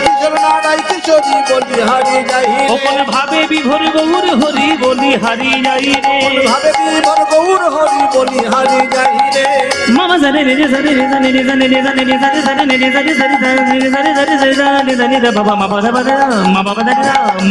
কিশোর নারায় কিশোরী বলিহারি যাই রে,
ও কোন ভাবে বিভোর গৌর হরি বলিহারি যাই রে,
ভাবে বিভোর গৌর হরি বলিহারি যাই রে,
মামা জানে রে জানে রে জানে রে জানে রে জানে রে জানে জানে রে জানে জানে জানে জানে জানে জানে রে বাবা মা বাবা মা বাবা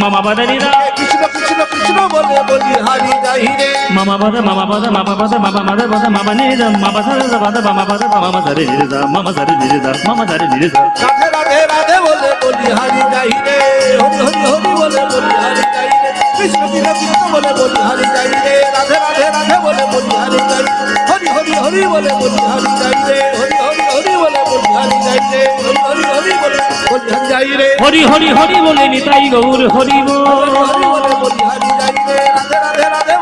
মা বাবা রা
কৃষ্ণ কৃষ্ণ কৃষ্ণ বলে বলিহারি যাই রে,
মামা বাদা মামা বাদা মামা বাদা মামা মাদা বাদা মামা নে রে মামা বাদা বাদা মামা বাদা মামা জারে রে যা মামা জারে রে যা মামা জারে রে যা
রাধে রাধে রাধে বলে বলিহারি যাই রে, হরি হরি হরি বলে বলিহারি যাই রে, কৃষ্ণ কৃষ্ণ কৃষ্ণ বলে বলিহারি যাই রে, রাধে রাধে রাধে বলে বলিহারি যাই রে, হরি হরি হরি বলে বলিহারি যাই রে, হরি হরি হরি বলে বলিহারি যাই রে, হরি হরি হরি বলে বলিহারি যাই রে,
হরি হরি হরি বলে নিতাই গৌর হরি বল,
হরি বলে বলিহারি যাই রে, রাধে রাধে রাধে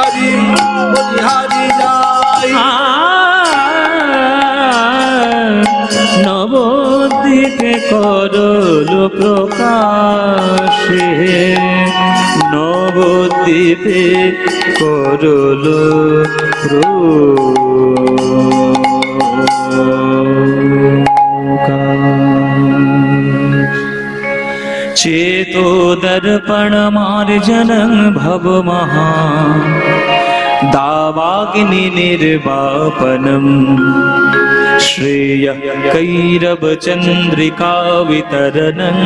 হারি যাই।
নবদ্বীপে করল প্রকাশে, নবদ্বীপে করল चेतो दर्पण मार्जनं भव महा दावाग्नि निर्वापनम् श्रेय कैरव चंद्रिका वितरणं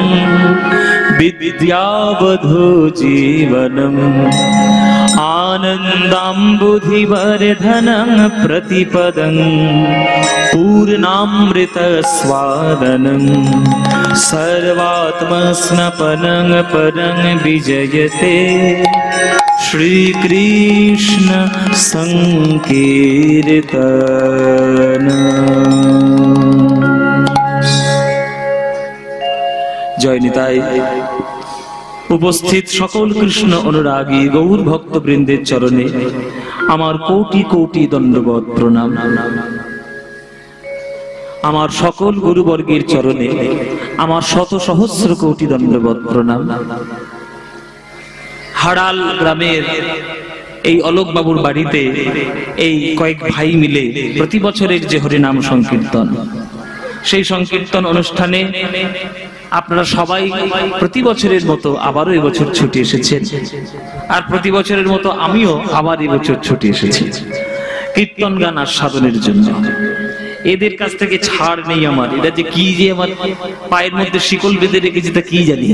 विद्यावधू जीवनम् आनन्दाम्बुधिवर्धनं प्रतिपदं पूर्णामृतस्वादनं सर्वात्मस्नपनं परं विजयते श्रीकृष्ण संकीर्तन। जय निताई। उपस्थित सकल कृष्ण अनुरागी गौर भक्तबृंदेर चरणे आमार कोटि कोटि दंडवत प्रणाम। आमार सकल गुरुवर्गेर चरणे आमार शत सहस्र कोटि दंडवत प्रणाम। हाड़ाल ग्रामेर এই অলোক বাবুর বাড়িতে এই কয়েক ভাই মিলে প্রতি বছরের যে হরিনাম সংকীর্তন, সেই সংকীর্তন অনুষ্ঠানে আপনারা সবাই প্রতি বছরের মতো আবারও এবছর ছুটে এসেছেন। আর প্রতি বছরের মতো আমিও আবার এবছর ছুটে এসেছি কীর্তন গান আস্বাদনের জন্য। এদের কাছ থেকে ছাড় নেই আমার। এটা যে কি যে আমার পায়ের মধ্যে শিকল বেঁধে রেখেছে তা কি জানি,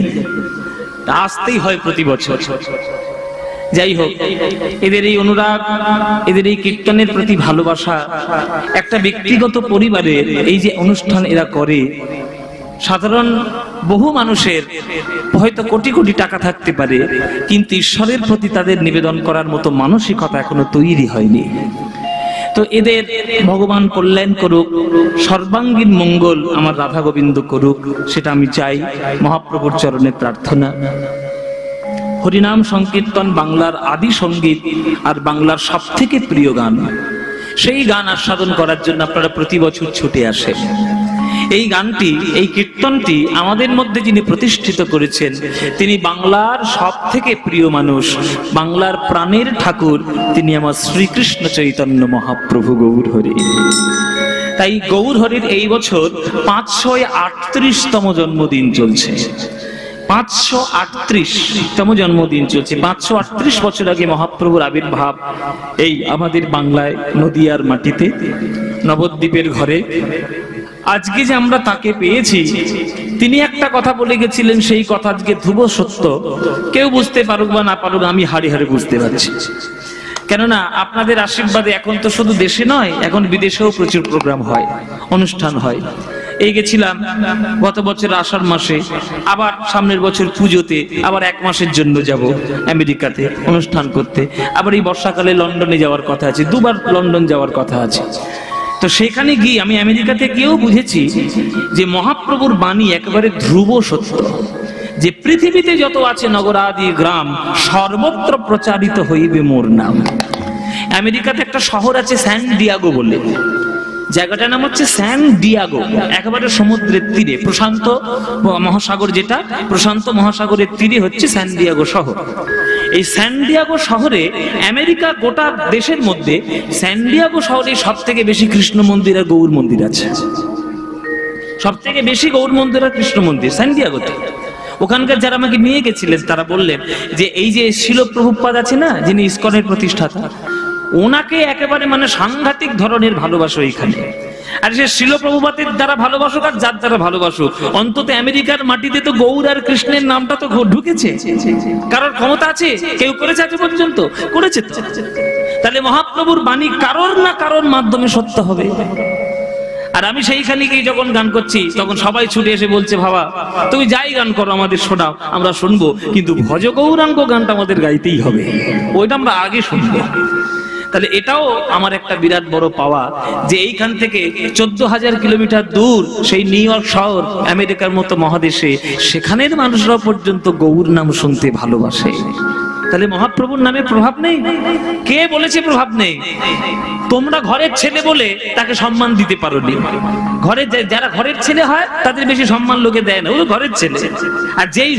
আসতেই হয় প্রতি বছর। যাই হোক, এদের এই অনুরাগ, এদের এই কীর্তনের প্রতি ভালোবাসা, একটা ব্যক্তিগত পরিবারের এই যে অনুষ্ঠান এরা করে, সাধারণ বহু মানুষের হয়তো কোটি কোটি টাকা থাকতে পারে, কিন্তু ঈশ্বরের প্রতি তাদের নিবেদন করার মতো মানসিকতা এখনো তৈরি হয়নি। তো এদের ভগবান কল্যাণ করুক, সর্বাঙ্গীন মঙ্গল আমার রাধা গোবিন্দ করুক, সেটা আমি চাই। মহাপ্রভুর চরণে প্রার্থনা। হরিনাম সংকীর্তন বাংলার আদি সঙ্গীত আর বাংলার সবথেকে প্রিয় গান। সেই গান আস্বাদন করার জন্য আপনারা প্রতি বছর ছুটে আসেন। এই গানটি, এই কীর্তনটি আমাদের মধ্যে যিনি প্রতিষ্ঠিত করেছেন, তিনি বাংলার সবথেকে প্রিয় মানুষ, বাংলার প্রাণের ঠাকুর, তিনি আমার শ্রীকৃষ্ণ চৈতন্য মহাপ্রভু গৌর হরি। তাই গৌর হরির এই বছর 538তম জন্মদিন চলছে। 538তম জন্মদিন চলছে। 538 বছর আগে মহাপ্রভুর আবির্ভাব এই আমাদের বাংলায় নদিয়ার মাটিতে নবদ্বীপের ঘরে। আজকে যে আমরা তাকে পেয়েছি, তিনি একটা কথা বলে গেছিলেন, সেই কথা আজকে ধ্রুব সত্য। কেউ বুঝতে পারুক বা না পারুক, আমি হাড়ে হাড়ে বুঝতে পারছি। কেননা আপনাদের আশীর্বাদে এখন তো শুধু দেশে নয়, এখন বিদেশেও প্রচুর প্রোগ্রাম হয়, অনুষ্ঠান হয়। এই গেছিলাম গত বছর আষাঢ় মাসে, আবার সামনের বছর পুজোতে আবার 1 মাসের জন্য যাব আমেরিকাতে অনুষ্ঠান করতে। আবার এই বর্ষাকালে লন্ডনে যাওয়ার কথা আছে, 2 বার লন্ডন যাওয়ার কথা আছে। তো সেখানে গিয়ে আমি আমেরিকাতে গিয়েও বুঝেছি যে মহাপ্রভুর বাণী একেবারে ধ্রুব সত্য, যে পৃথিবীতে যত আছে নগরাদি গ্রাম, সর্বত্র প্রচারিত হইবে মোর নাম। আমেরিকাতে একটা শহর আছে স্যান ডিয়াগো বলে, জায়গাটার নাম হচ্ছে স্যান ডিয়াগো, একেবারে সমুদ্রের তীরে, প্রশান্ত মহাসাগর, যেটা প্রশান্ত মহাসাগরের তীরে হচ্ছে স্যান ডিয়াগো শহর। এই স্যান ডিয়াগো শহরে, আমেরিকা গোটা দেশের মধ্যে স্যান ডিয়াগো শহরে সব থেকে বেশি কৃষ্ণ মন্দির আর গৌর মন্দির আছে। সব থেকে বেশি গৌর মন্দির আর কৃষ্ণ মন্দির স্যান ডিয়াগোতে। ওখানকার যারা আমাকে নিয়ে গেছিলেন তারা বললেন যে এই যে শিল প্রভুপাদ আছে না, যিনি ইসকনের প্রতিষ্ঠাতা, ওনাকে একেবারে মানে সাংঘাতিক ধরনের ভালোবাসো এখানে। আর সে শিল প্রভুপাদের দ্বারা ভালোবাসুক আর যার দ্বারা ভালোবাসুক, অন্তত আমেরিকার মাটিতে তো গৌর আর কৃষ্ণের নামটা তো ঢুকেছে। কারোর ক্ষমতা আছে? কেউ করেছে আজ পর্যন্ত? করেছে তো। তাহলে মহাপ্রভুর বাণী কারোর না কারোর মাধ্যমে সত্য হবে। আর আমি সেইখানে গিয়ে যখন গান করছি, তখন সবাই ছুটে এসে বলছে, বাবা তুমি যাই গান করো আমাদের শোনাও, আমরা শুনবো, কিন্তু ভজ গৌরাঙ্গ গানটা আমাদের গাইতেই হবে, ওইটা আমরা আগে শুনবো। তাহলে এটাও আমার একটা বিরাট বড় পাওয়া, যে এইখান থেকে 14,000 কিলোমিটার দূর সেই নিউ ইয়র্ক শহর, আমেরিকার মতো মহাদেশে, সেখানের মানুষরা পর্যন্ত গৌর নাম শুনতে ভালোবাসে। তাহলে মহাপ্রভুর নামে প্রভাব নেই? কে বলেছে প্রভাব নেই? তোমরা ঘরের ছেলে বলে তাকে সম্মান দিতে পারোনি। ঘরে যারা ঘরের ছেলে হয় তাদের বেশি সম্মান লোকে দেয় না, ও ঘরের ছেলে। আর যেই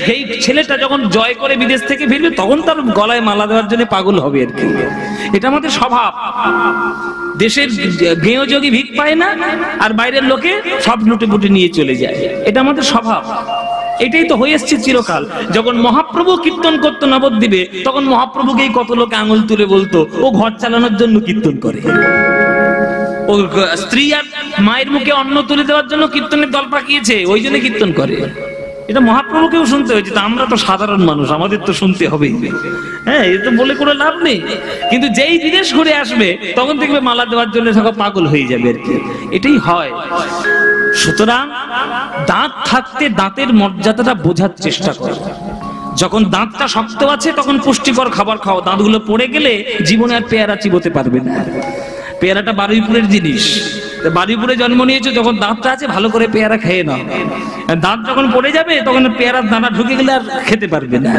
ছেলেটা যখন জয় করে বিদেশ থেকে ফিরবে তখন তার গলায় মালা দেওয়ার জন্য পাগল হবে আর কি। এটা আমাদের স্বভাব। দেশের গেঁয়ো যোগী ভিক পায় না, আর বাইরের লোকে সব লুটে পুটে নিয়ে চলে যায়। এটা আমাদের স্বভাব। এটাই তো হয়ে এসছে চিরকাল। যখন মহাপ্রভু কীর্তন করতো নবদ্বীপে, তখন মহাপ্রভুকেই কত লোক আঙুল তুলে বলতো ও ঘর চালানোর জন্য কীর্তন করে, ও স্ত্রী আর মায়ের মুখে অন্ন তুলে দেওয়ার জন্য কীর্তনের দল পাকিয়েছে, ওই জন্য কীর্তন করে। এটা মহাপ্রভুকেও শুনতে হয়েছে। তা আমরা তো সাধারণ মানুষ, আমাদের তো শুনতে হবে। হ্যাঁ, এ তো বলে করে লাভ নেই। কিন্তু যেই বিদেশ ঘুরে আসবে তখন দেখবে মালা দেওয়ার জন্য সব পাগল হয়ে যাবে আর কি। এটাই হয়। সুতরাং দাঁত থাকতে দাঁতের মর্যাদাটা বোঝার চেষ্টা করো। যখন দাঁতটা শক্ত আছে তখন পুষ্টিকর খাবার খাও। দাঁতগুলো পড়ে গেলে জীবনে আর পেয়ারা চিবোতে পারবে না। পেয়ারাটা বারুইপুরের জিনিস। বারুইপুরে জন্ম নিয়েছো, যখন দাঁতটা আছে ভালো করে পেয়ারা খেয়ে নাও। দাঁত যখন পড়ে যাবে তখন পেয়ারার দানা ঢুকে গেলে আর খেতে পারবে না।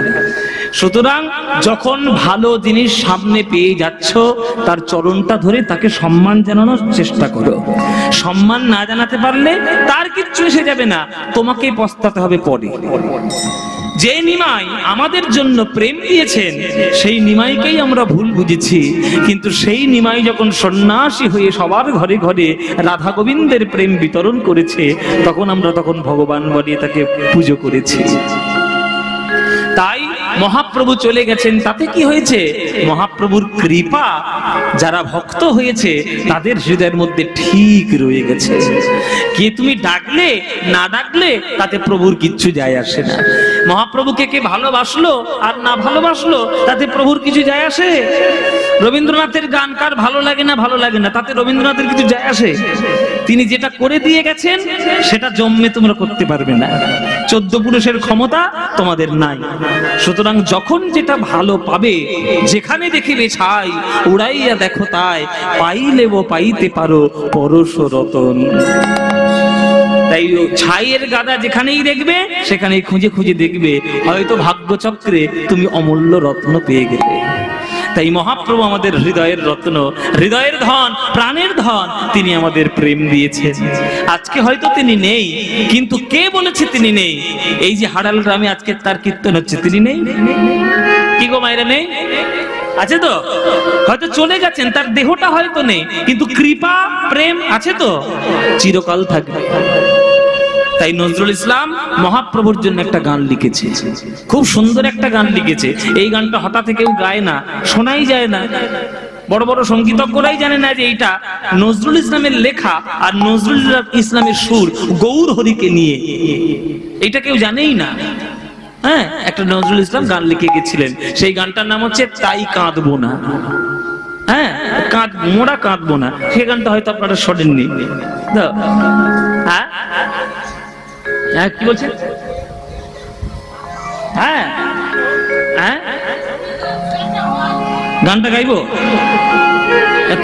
সুতরাং যখন ভালো জিনিস সামনে পেয়ে যাচ্ছ তার চরণটা ধরে তাকে সম্মান জানানোর চেষ্টা করো। সম্মান না জানাতে পারলে তার কিচ্ছু এসে যাবে না, তোমাকেই পস্তাতে হবে পরে। যে নিমাই আমাদের জন্য প্রেম দিয়েছেন সেই নিমাইকেই আমরা ভুল বুঝেছি। কিন্তু সেই নিমাই যখন সন্ন্যাসী হয়ে সবার ঘরে ঘরে রাধা গোবিন্দের প্রেম বিতরণ করেছে, তখন আমরা ভগবান বলে তাকে পুজো করেছি। তাই মহাপ্রভু চলে গেছেন, তাতে কি হয়েছে? মহাপ্রভুর কৃপা যারা ভক্ত হয়েছে তাদের হৃদয়ের মধ্যে ঠিক রয়ে গেছে। কে তুমি ডাকলে না ডাকলে তাতে প্রভুর কিচ্ছু যায় আসে না। মহাপ্রভুকে কে ভালোবাসলো আর না ভালোবাসলো তাতে প্রভুর কিছু যায় আসে? রবীন্দ্রনাথের গান কার ভালো লাগে না তাতে রবীন্দ্রনাথের কিছু যায় আসে? তিনি যেটা করে দিয়ে গেছেন সেটা জন্মে তোমরা করতে পারবে না। 14 পুরুষের ক্ষমতা তোমাদের নাই। সুতরাং যখন যেটা ভালো পাবে, যেখানে দেখিবে ছাই উড়াইয়া দেখো তাই, পাইলেও পাইতে পারো পরশ রতন। তাই ছাইয়ের গাদা যেখানেই দেখবে সেখানেই খুঁজে খুঁজে দেখবে, হয়তো ভাগ্যচক্রে তুমি অমূল্য রত্ন পেয়ে গেলে। তাই মহাপ্রভু আমাদের হৃদয়ের রত্ন, হৃদয়ের ধন, প্রাণের ধন। তিনি আমাদের প্রেম দিয়েছেন। আজকে হয়তো তিনি নেই, কিন্তু কে বলেছে তিনি নেই? এই যে হাড়াল গ্রামে আজকে তার কীর্তন হচ্ছে, তিনি নেই? কি গো মায়েরা, নেই? আছে তো? হয়তো চলে গেছেন, তার দেহটা হয়তো নেই, কিন্তু কৃপা প্রেম আছে তো, চিরকাল থাকবে। তাই নজরুল ইসলাম মহাপ্রভুর জন্য একটা গান লিখেছে, খুব সুন্দর একটা গান লিখেছে। এই গানটা হঠাৎ কেউ গায় না, শোনাই যায় না। বড় বড় সঙ্গীতজ্ঞরাই জানে না যে এইটা নজরুল ইসলামের লেখা আর নজরুল ইসলামের সুর গৌর হরিকে নিয়ে, এটা কেউ জানেই না। হ্যাঁ, একটা নজরুল ইসলাম গান লিখে গেছিলেন, সেই গানটার নাম হচ্ছে তাই কাঁদবো না। হ্যাঁ, মোরা কাঁদবো না। সেই গানটা হয়তো আপনারা শোনেননি। হ্যাঁ হ্যাঁ, কি বলছে? হ্যাঁ হ্যাঁ, গানটা গাইবো?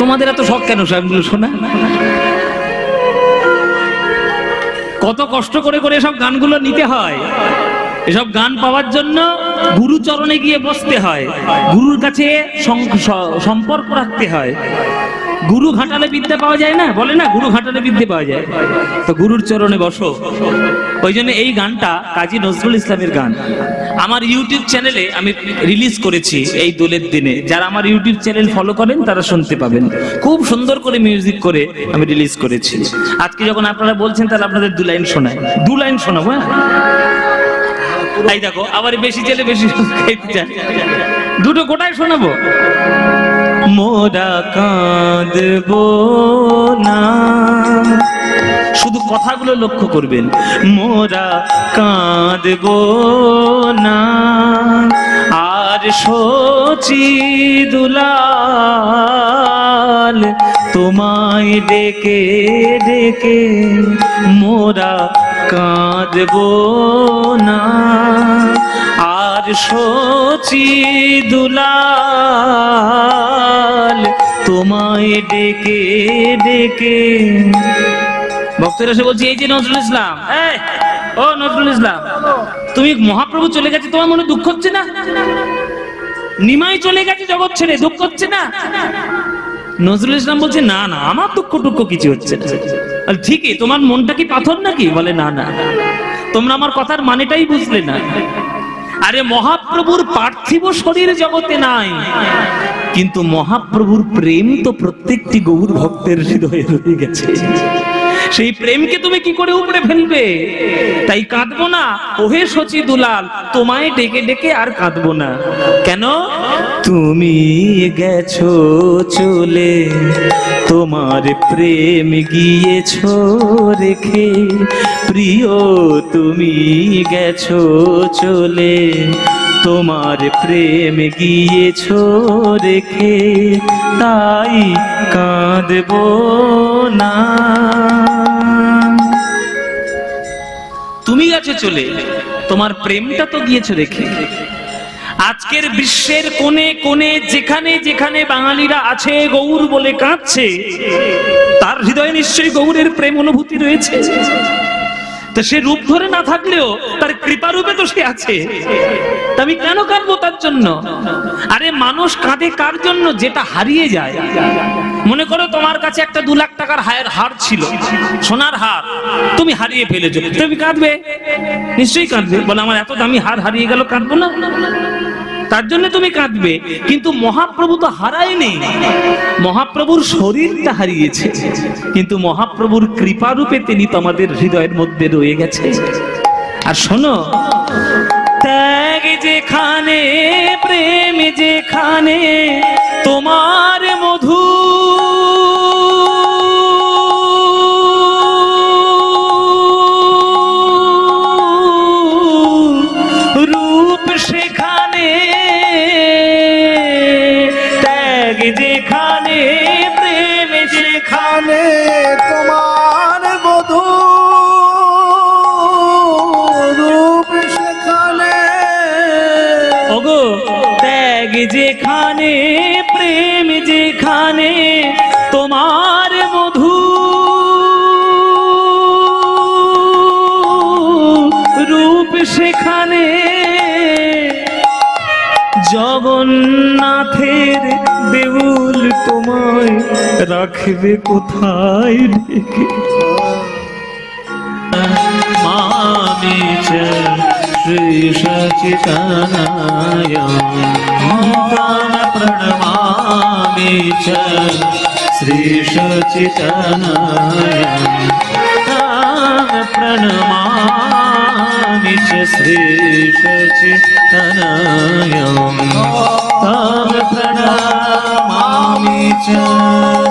তোমাদের এত শখ কেন সবগুলো শোনা? কত কষ্ট করে করে সব গানগুলো নিতে হয়। এসব গান পাওয়ার জন্য গুরু চরণে গিয়ে বসতে হয়, গুরুর কাছে সম্পর্ক রাখতে হয়। গুরু ঘাটালে বিদ্যা পাওয়া যায় না, বলে না গুরু ঘাটালে বিদ্যা পাওয়া যায়। তো গুরুর চরণে বসো। ওই জন্য এই গানটা কাজী নজরুল ইসলামের গান। আমার ইউটিউব চ্যানেলে আমি রিলিজ করেছি এই দোলের দিনে। যারা আমার ইউটিউব চ্যানেল ফলো করেন তারা শুনতে পাবেন। খুব সুন্দর করে মিউজিক করে আমি রিলিজ করেছি। আজকে যখন আপনারা বলছেন তাহলে আপনাদের 2 লাইন শোনাই, 2 লাইন শোনাবো। হ্যাঁ, এই দেখো আবার বেশি ছেলে বেশি দুটো গোটাই শোনাবো। মোরা কাঁদবো না, শুধু কথাগুলো লক্ষ্য করবেন। মোরা কাঁদবো না আর শচী দুলাল তোমায় ডেকে ডেকে, মোরা কাঁদবো না আর শচী দুলাল তোমায় ডেকে ডেকে। ভক্তরা এসে বলছি, এই যে নজরুল ইসলাম, ও নজরুল ইসলাম, তুমি মহাপ্রভু চলে গেছে, তোমার মনে দুঃখ হচ্ছে না? নিমাই চলে গেছে জগৎ ছেড়ে, দুঃখ হচ্ছে না? নজরুল ইসলাম বলছে না না, আমার দুঃখ টুক্ষ কিছু হচ্ছে না। ঠিকই, তোমার মনটা কি পাথর নাকি? বলে না না, তোমরা আমার কথার মানেটাই বুঝলে না। আরে মহাপ্রভুর পার্থিব শরীর জগতে নাই, কিন্তু মহাপ্রভুর প্রেম তো প্রত্যেকটি গৌর ভক্তের হৃদয়ে রয়ে গেছে। সেই প্রেমকে তুমি কি করে উপড়ে ফেলবে? তাই কাঁদবো না ওহে সচি দুলাল, তোমায় ডেকে ডেকে আর কাঁদবো না। কেন? তুমি গেছো চলে, তোমার প্রেম গিয়েছো রেখে। প্রিয় তুমি গেছো চলে, তোমার প্রেম গিয়েছো রেখে। তাই কাঁদবো না। তুমি গেছো চলে, তোমার প্রেমটা তো গিয়েছো রেখে। আজকের বিশ্বের কোণে কোণে যেখানে যেখানে বাঙালিরা আছে গৌর বলে কাঁদছে, তার হৃদয়ে নিশ্চয়ই গৌরের প্রেম অনুভূতি রয়েছে। তো সে রূপ ধরে না থাকলেও তার কৃপা রূপে তো সে আছে। আমি কেন কাঁদবো তার জন্য? আরে মানুষ কাঁদে কার জন্য? যেটা হারিয়ে যায়। মনে করো তোমার কাছে একটা 2 লাখ টাকার হার ছিল, সোনার হার, তুমি হারিয়ে ফেলেছো, তুমি কাঁদবে? নিশ্চয়ই কাঁদবে। বলে আমার এত দামি হার হারিয়ে গেল, কাঁদবো না? তার জন্য তুমি কাঁদবে। কিন্তু মহাপ্রভু তো হারায়নি, মহাপ্রভুর শরীরটা হারিয়েছে, কিন্তু মহাপ্রভুর কৃপা রূপে তিনি তোমাদের হৃদয়ের মধ্যে রয়ে গেছে। আর শোনো, ত্যাগ যেখানে প্রেম যেখানে তোমার মধু, রূপ সেখানে, ত্যাগ যেখানে প্রেম সেখানে
তোমার বধূ, রূপ সেখানে।
ওগো ত্যাগ যেখানে প্রেম যেখানে তোমার মধু, রূপ সেখানে। জগন্নাথের দেউল তোমায় রাখবে কোথায় রেখে। মামি চ শ্রী সচিতানায় তাম প্রণমামি চ শ্রী সচিতানায় তাম প্রণমামি চ শ্রী সচিতানায় তাম প্রণমামি চ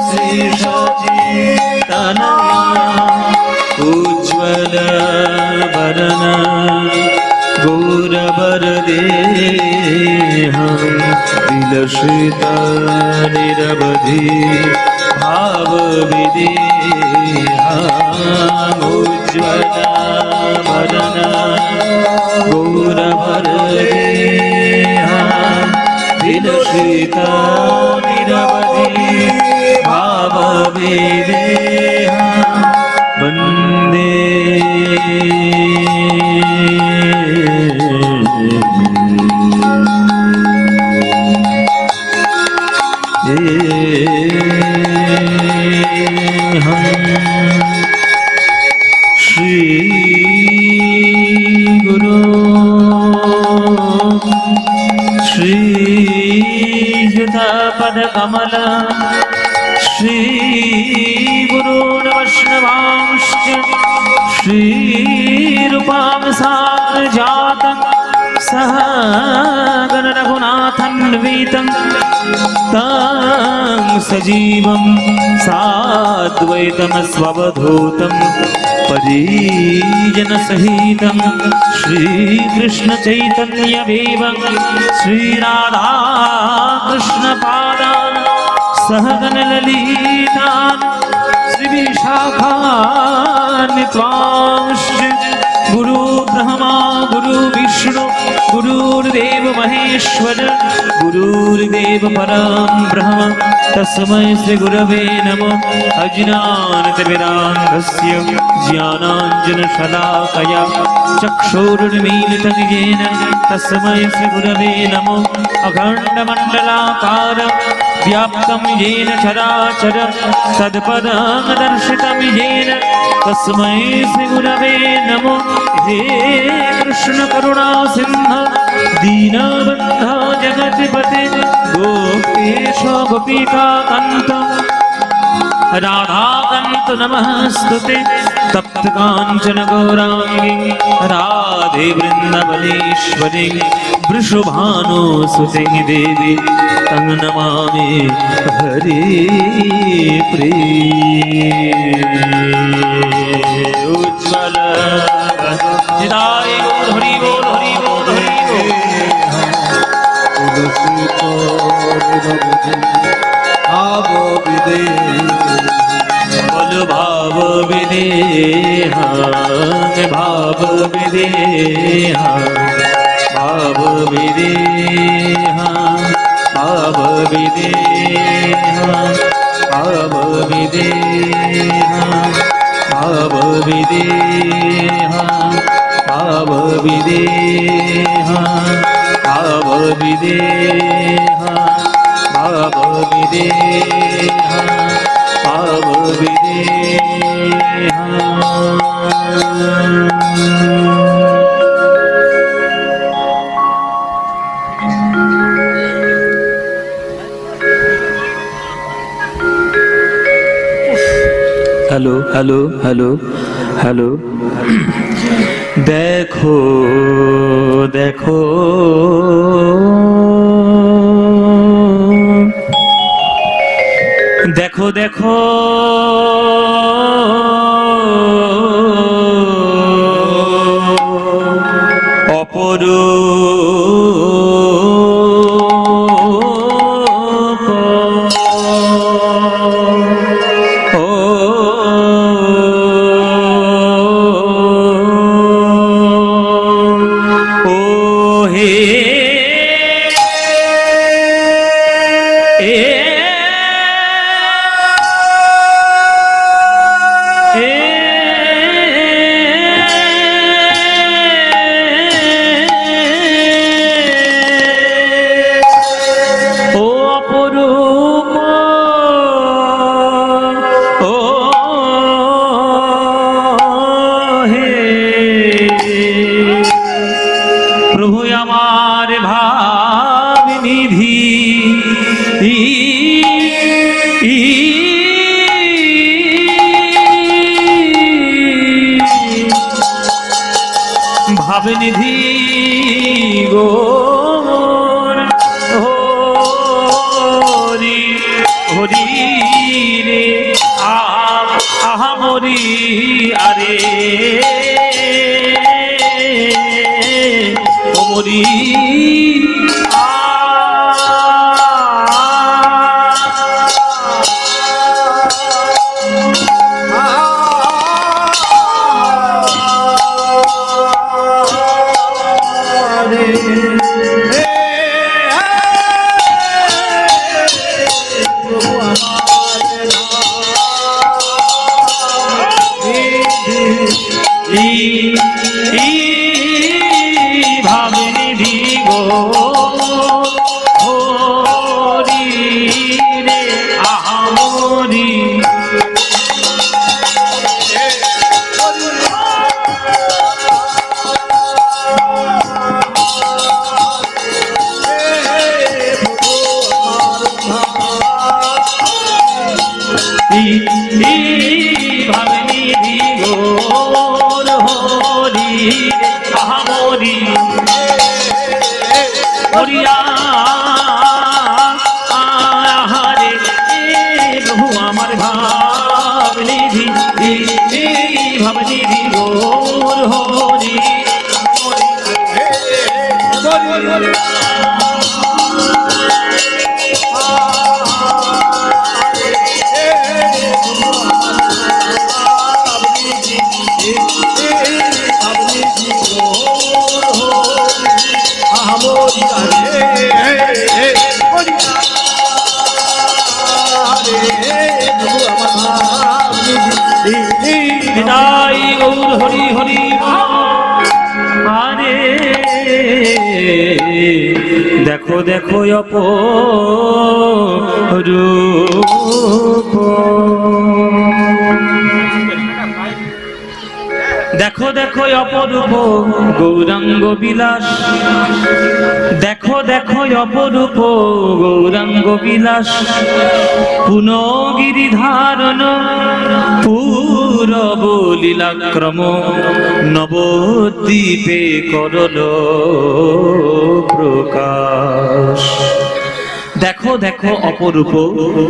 শ্রী সচিতানায়। उज्ज्वल वरण गौरवर देहं विलसित निरवधि भाव विदेहं। उज्ज्वल वरण गौरवर देहं विलसित निरवधि भाव विदेहं। वंदे श्री गुरु श्री युधा पद कमल श्री गुरु वैष्णवांश्च श्री रूपां साग्रजातं सह गण रघुनाथान्वितं तं सजीवं साद्वैतं स्ववधूतं परिजन सहितं श्रीकृष्ण चैतन्य देवं श्री राधा कृष्ण पादान् सहगन ललितान् श्री विशाखान्वितांश्च गुरु ब्रह्मा गुरु विष्णु गुरुर्देव महेश्वर गुरुर्देव परं ब्रह्म तस्मै श्री गुरवे नमः। अज्ञानतिमिरान्धस्य ज्ञानाञ्जनशलाकया चक्षुरुन्मीलितं येन तस्मै श्री गुरवे नमः। अखण्डमण्डलाकारं व्याप्तं येन चराचरं तत्पदं दर्शितं येन तस्मै श्री गुरवे नमः। हे कृष्ण करुणा सिंह दीनबन्धो जगत्पते गोपेश गोपिकान्त राधाकान्त नमस्तुते। तप्त काञ्चन गौराङ्गी राधे वृन्दावनेश्वरी वृषभानुसुते देवी तं नमामि हरिप्रिये। उज्ज्वल निदाय बोल हरि बोल हरि बोल हरि बोल। भाव विदेहा भाव विदेहा भाव विदेहा भाव विदेहा भाव विदेहा भाव विदेहा भाव विदेहा भाव विदेहा भाव विदेहा भाव विदेहा। Hello hello hello hello. देखो देखो देखो देखो অপরূপ प्रभु আমার ভাব নিধি ভাব নিধি গো হরি হরি রে আহা মরি আরে মরি ভাবনিধি গো হরি রে আহমরি ভাবনিধি গো হরি আহমরি হরিয়া আহারে প্রভু আমার ভাবনিধি ভাবনিধি গোর হরি বিদায় গৌর হরি হরি। আরে দেখো দেখো অপরূপ, দেখো দেখো অপরূপ গৌরাঙ্গ বিলাস, দেখো দেখো অপরূপ গৌরাঙ্গ বিলাস, পুনগিরি ধারণ পূরব লীলাক্রম, নবদ্বীপে করল প্রকাশ। দেখো দেখো অপরূপ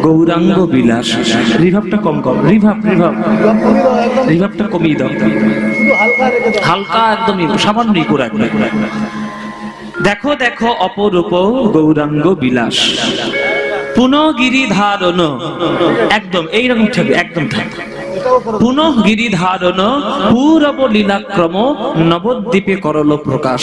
গৌরাঙ্গ বিলাস। রিভাবটা কম কম, রিভাবটা কমিয়ে দাও, হালকা একদমই সামান্যই করে একদম। দেখো দেখো অপরূপ গৌরাঙ্গ বিলাস, পুনগিরি ধারণ, একদম এইরকম থাকবে, একদম থাকবে। পুনগিরি ধারণ পূরব লীলাক্রম, নবদ্বীপে করল প্রকাশ।